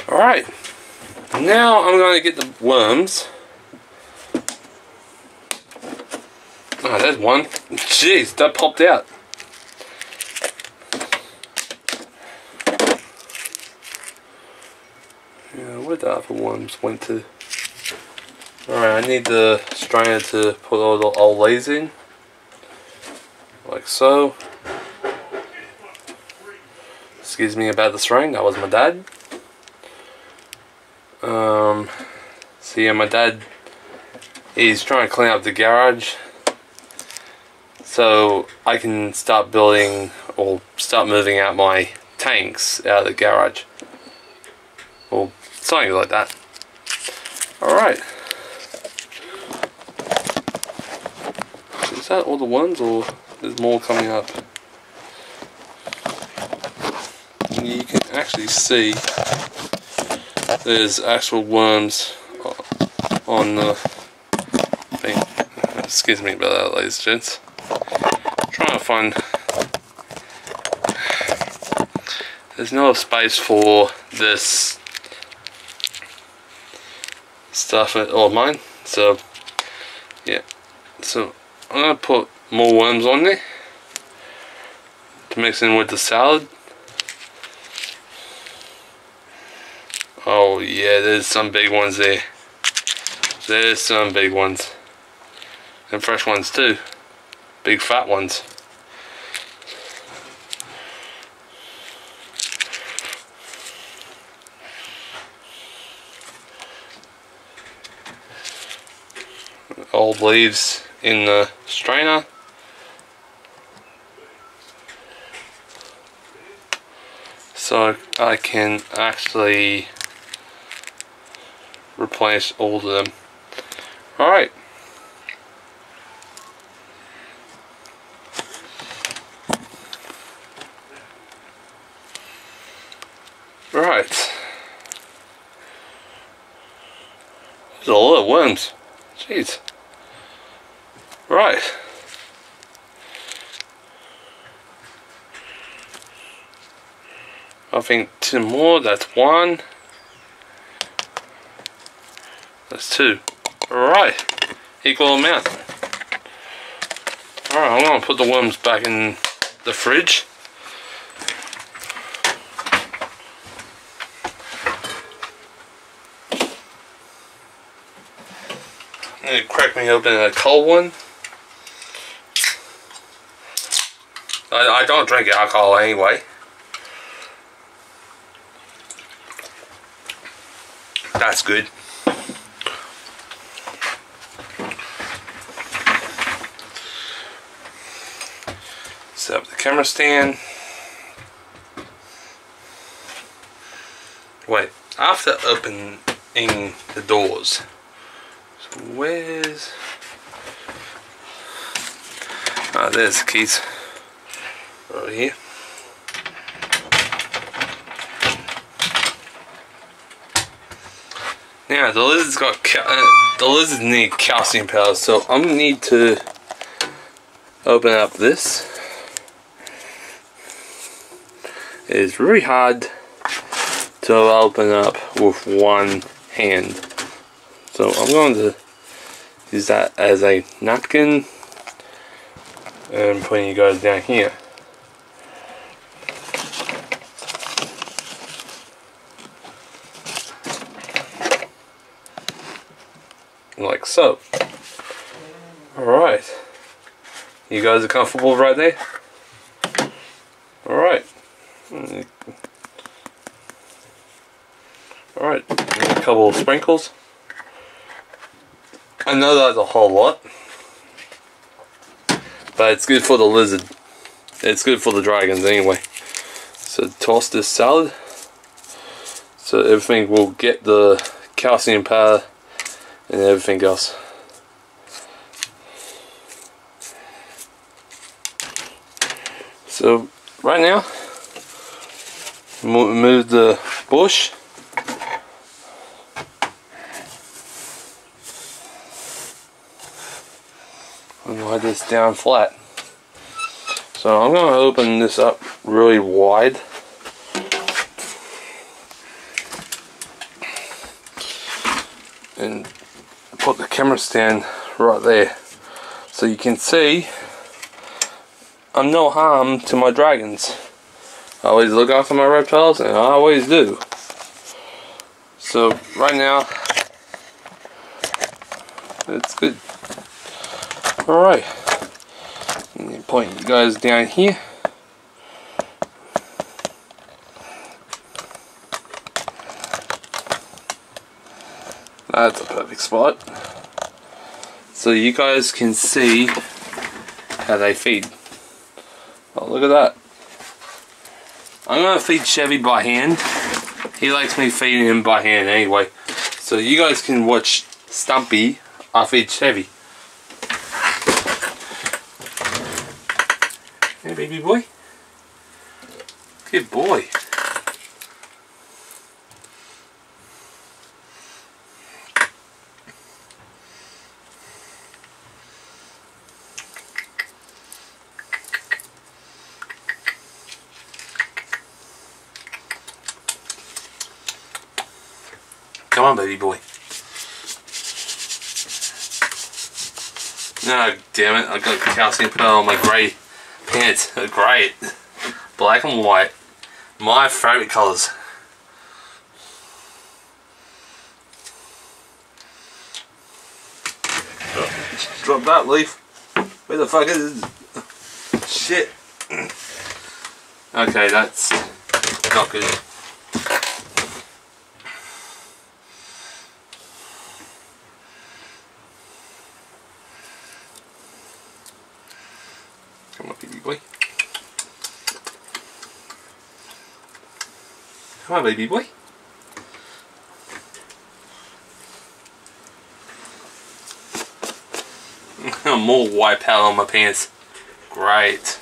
Alright, now I'm going to get the worms. Oh, there's one. Jeez, that popped out. Yeah, where the other worms went to? Alright, I need the strainer to put all the old leaves in. Like so. Excuse me about the strain, that was my dad. So yeah, my dad, he's trying to clean up the garage so I can start building or start moving out my tanks out of the garage or something like that. Alright, is that all the ones or there's more coming up? You can actually see there's actual worms on the thing. Excuse me about that, ladies and gents. I'm trying to find. There's no space for this stuff or mine, so yeah. So I'm gonna put more worms on there to mix in with the salad. Oh yeah, there's some big ones there. There's some big ones. And fresh ones too. Big fat ones. Old leaves in the strainer. So I can actually replace all of them. Alright. Right. There's a lot of worms. Jeez. Right. I think two more, that's one. That's two. Alright. Equal amount. Alright, I'm gonna put the worms back in the fridge. I'm gonna crack me open a cold one. I don't drink alcohol anyway. That's good. Set up the camera stand. Wait, after opening the doors, so where's... Oh, there's the keys. Right here. Now the lizard's got the lizards need calcium powder, so I'm gonna need to open up this. It's really hard to open up with one hand, so I'm going to use that as a napkin and putting you guys down here. Like so. Alright. You guys are comfortable right there? Alright. Alright. A couple of sprinkles. I know that's a whole lot, but it's good for the lizard. It's good for the dragons anyway. So toss this salad so everything will get the calcium powder and everything else. So right now, move the bush. And lie this down flat. So I'm going to open this up really wide. And put the camera stand right there so you can see I'm no harm to my dragons. I always look after my reptiles, and I always do. So right now it's good. Alright, point you guys down here. That's a perfect spot. So you guys can see how they feed. Oh, look at that. I'm going to feed Chevy by hand. He likes me feeding him by hand anyway. So you guys can watch Stumpy. I feed Chevy. Hey, baby boy. Good boy. Come on, baby boy. No, damn it. I got calcium powder on my grey pants. They're great. Black and white. My favourite colours. Drop that leaf. Where the fuck is it? Shit. Okay, that's not good. Come on, baby boy. Come on, baby boy. More white powder on my pants. Great.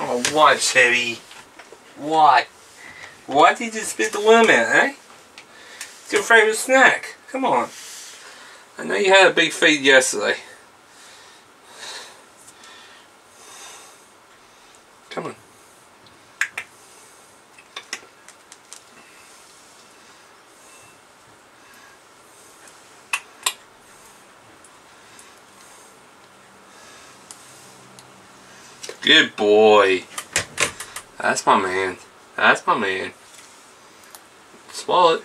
Oh, what, Chevy? What? Why did you spit the worm out, eh? your favorite snack. Come on. I know you had a big feed yesterday. Come on. Good boy. That's my man. That's my man. Swallow it.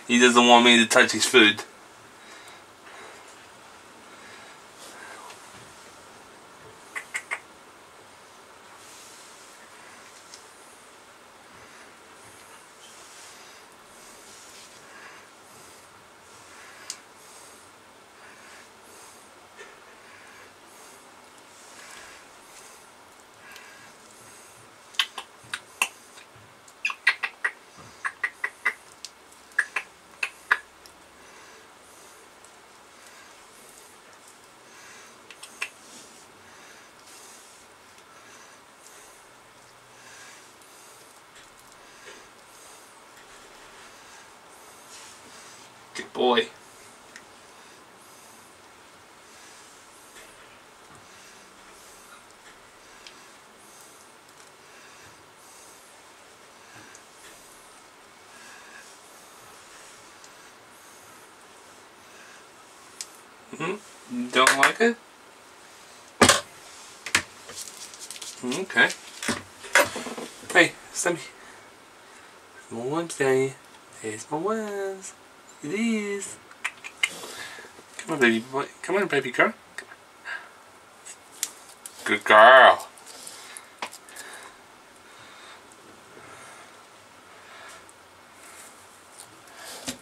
He doesn't want me to touch his food. Good boy. You don't like it? Okay. Hey, Sammy. My worms down here. There's my worms. It is. Come on, baby boy. Come on, baby girl. Good girl.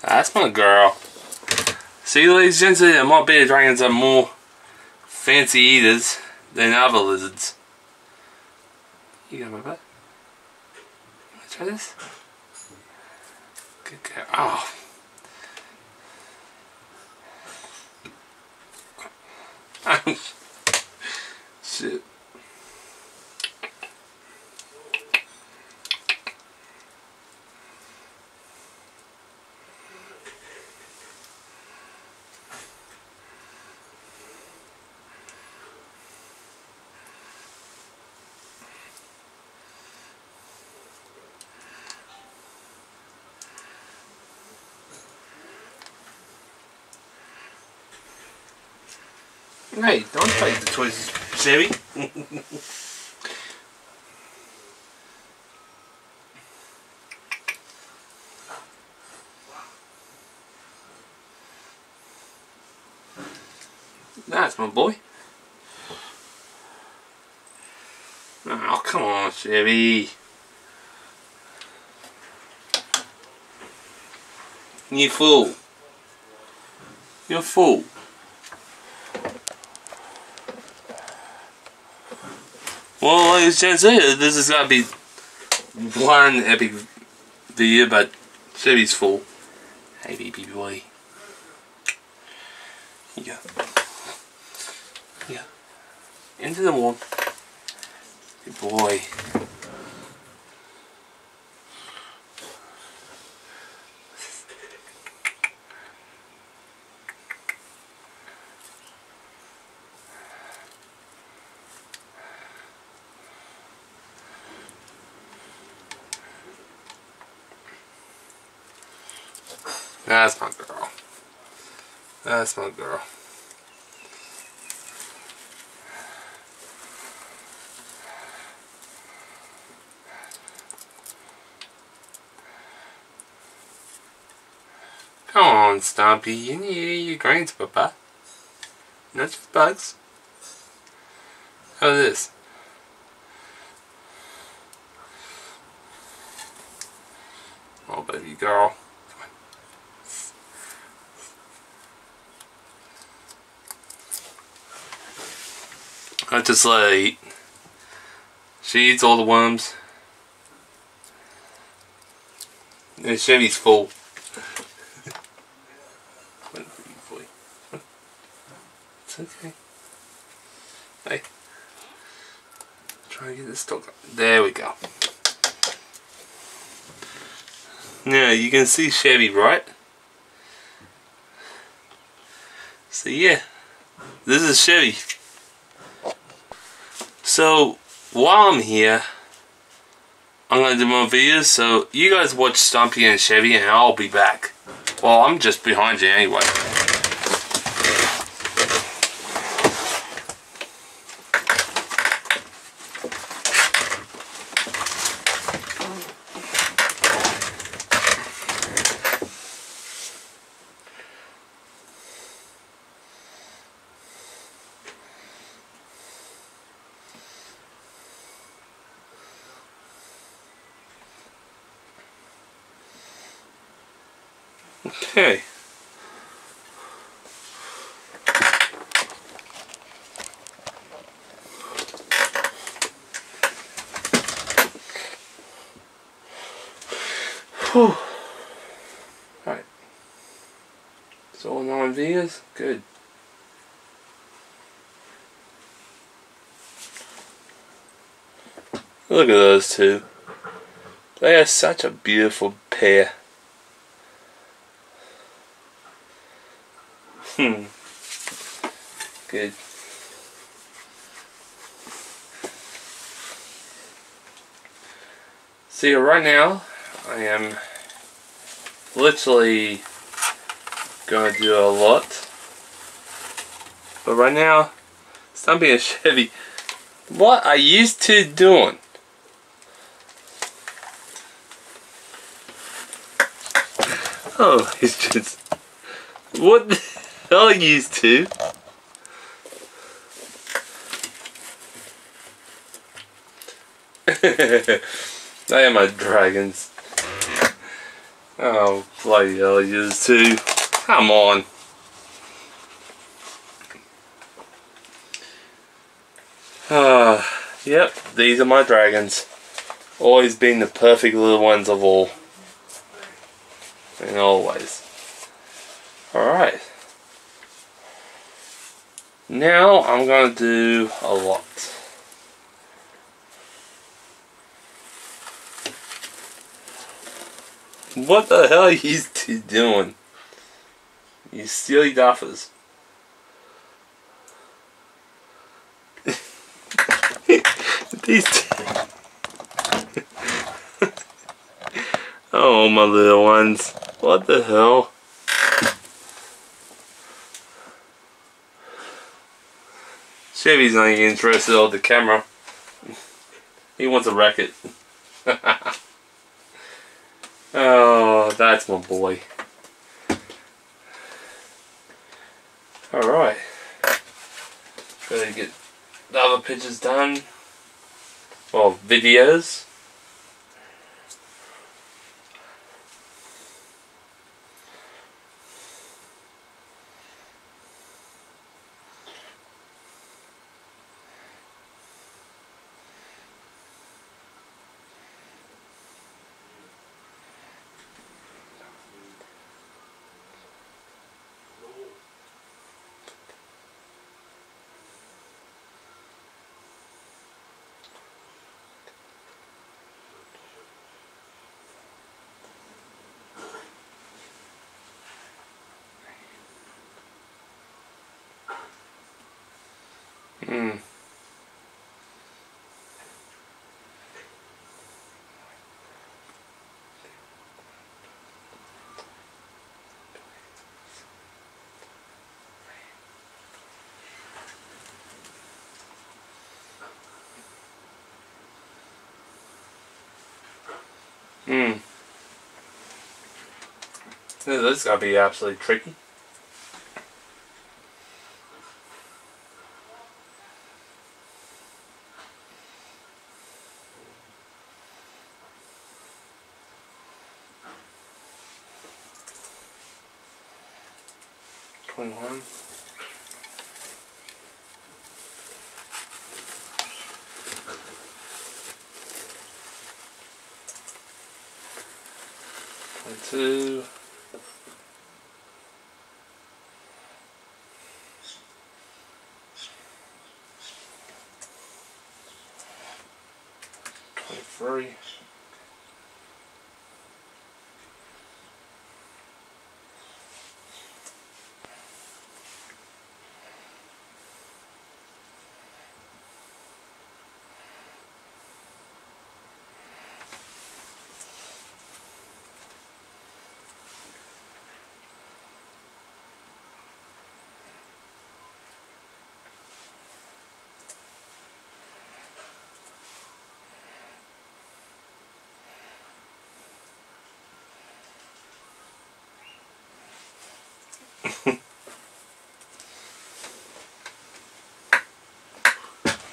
That's my girl. See, ladies and gentlemen, my bearded dragons are more fancy eaters than other lizards. You go, my butt. You want to try this? Good girl. Oh. Shit. Hey, don't fight the choices, Sammy. That's my boy. Oh, come on, Chevy. You fool. You're a fool. Well, ladies and gentlemen, this is gonna be one epic video, but Chevy's full. Hey, baby boy. Here you go. Yeah. Into the warm. Good boy. That's my girl. That's my girl. Come on, Stompy. You need your grains, Papa. Not just bugs. How's this? Oh, baby girl. I just let her eat. She eats all the worms. And Chevy's full. It's okay. Hey. Try to get this dog. There we go. Now you can see Chevy, right? So yeah, this is Chevy. So while I'm here, I'm gonna do more videos. So you guys watch Stumpy and Chevy, and I'll be back. Well, I'm just behind you anyway. Okay. Whew. Alright. So 9 videos? Good. Look at those two. They are such a beautiful pair. Good. See, right now I am literally gonna do a lot, but right now, Stumpy and Chevy, what are you two doing? Oh, he's just, what the hell are you two? They are my dragons. Oh, bloody hell, you two. Come on. Yep, these are my dragons. Always been the perfect little ones of all. And always. Alright. Now I'm going to do a lot. What the hell are you two doing? You silly duffers. These two. Oh, my little ones. What the hell? Chevy's not even interested on the camera. He wants a racket. Oh, that's my boy. Alright. Gotta get the other pictures done. Well, videos. This is gonna be absolutely tricky. $21. $22. free.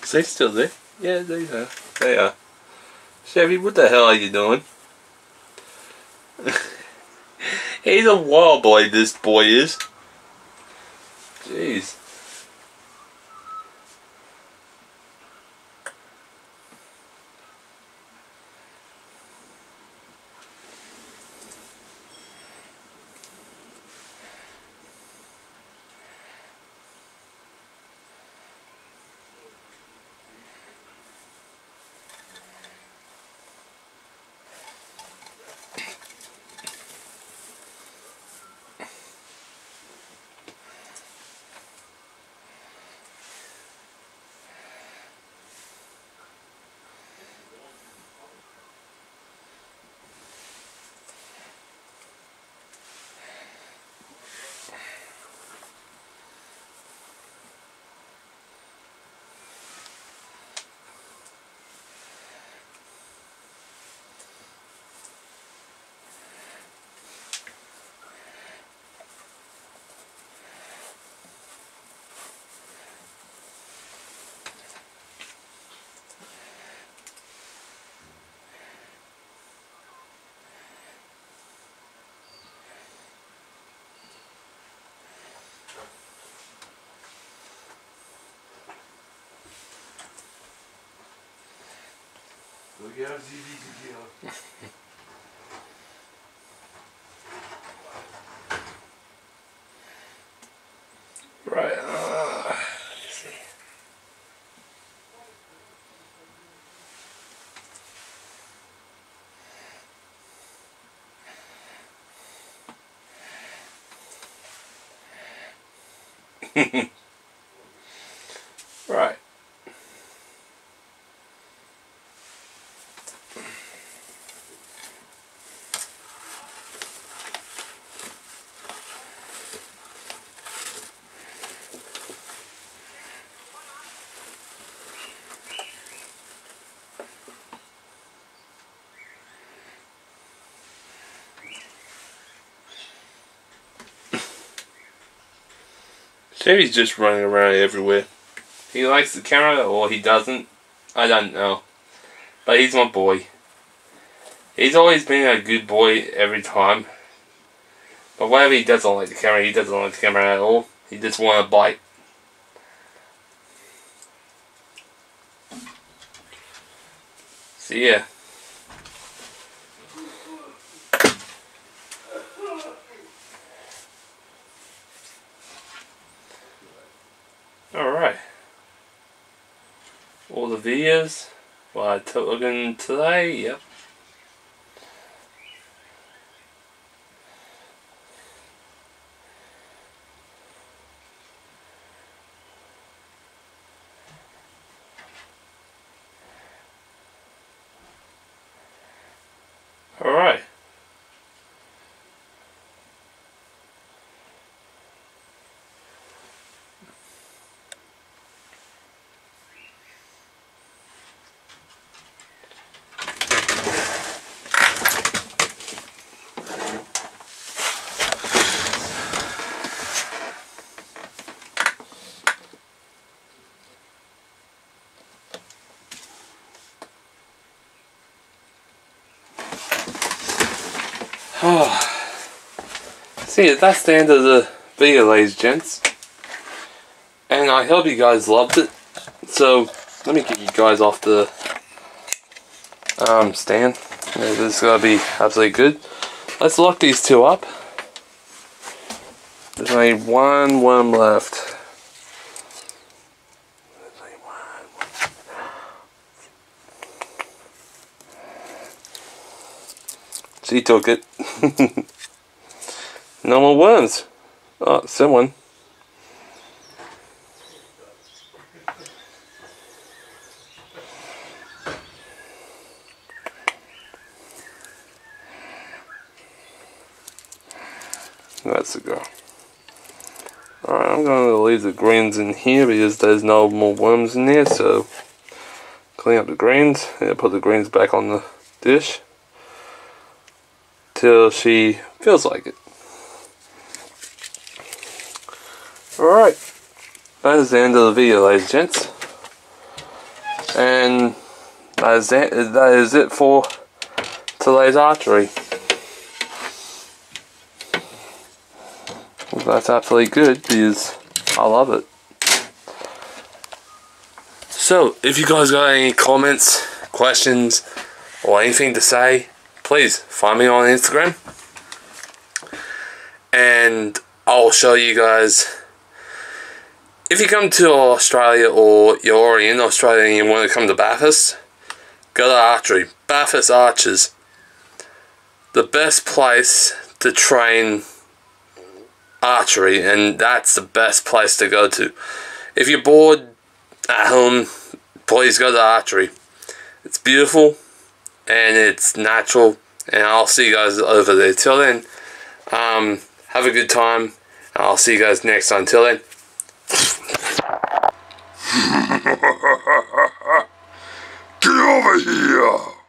Is they still there? Yeah, they are. They are. Chevy, what the hell are you doing? He's a wild boy, this boy is. Jeez. Look out, ZV. Right, let's see. Right. Chevy's just running around everywhere. He likes the camera or he doesn't. I don't know. But he's my boy. He's always been a good boy every time. But whenever he doesn't like the camera, he doesn't like the camera at all. He just wants to bite. So yeah. Alright. All the videos I took in today, yep. Alright. See, that's the end of the video, ladies and gents. And I hope you guys loved it. So, let me get you guys off the stand. This is going to be absolutely good. Let's lock these two up. There's only one worm left. She took it. No more worms. Oh, someone. That's a girl. Alright, I'm going to leave the greens in here because there's no more worms in there, so clean up the greens and put the greens back on the dish till she feels like it. Alright, that is the end of the video, ladies and gents. And that is it for today's archery. That's absolutely good because I love it. So, if you guys got any comments, questions, or anything to say, please find me on Instagram. And I'll show you guys. If you come to Australia or you're already in Australia and you want to come to Bathurst, go to Archery. Bathurst Archers. The best place to train archery, and that's the best place to go to. If you're bored at home, please go to Archery. It's beautiful and it's natural, and I'll see you guys over there. Till then, have a good time, and I'll see you guys next time. Till then, get over here.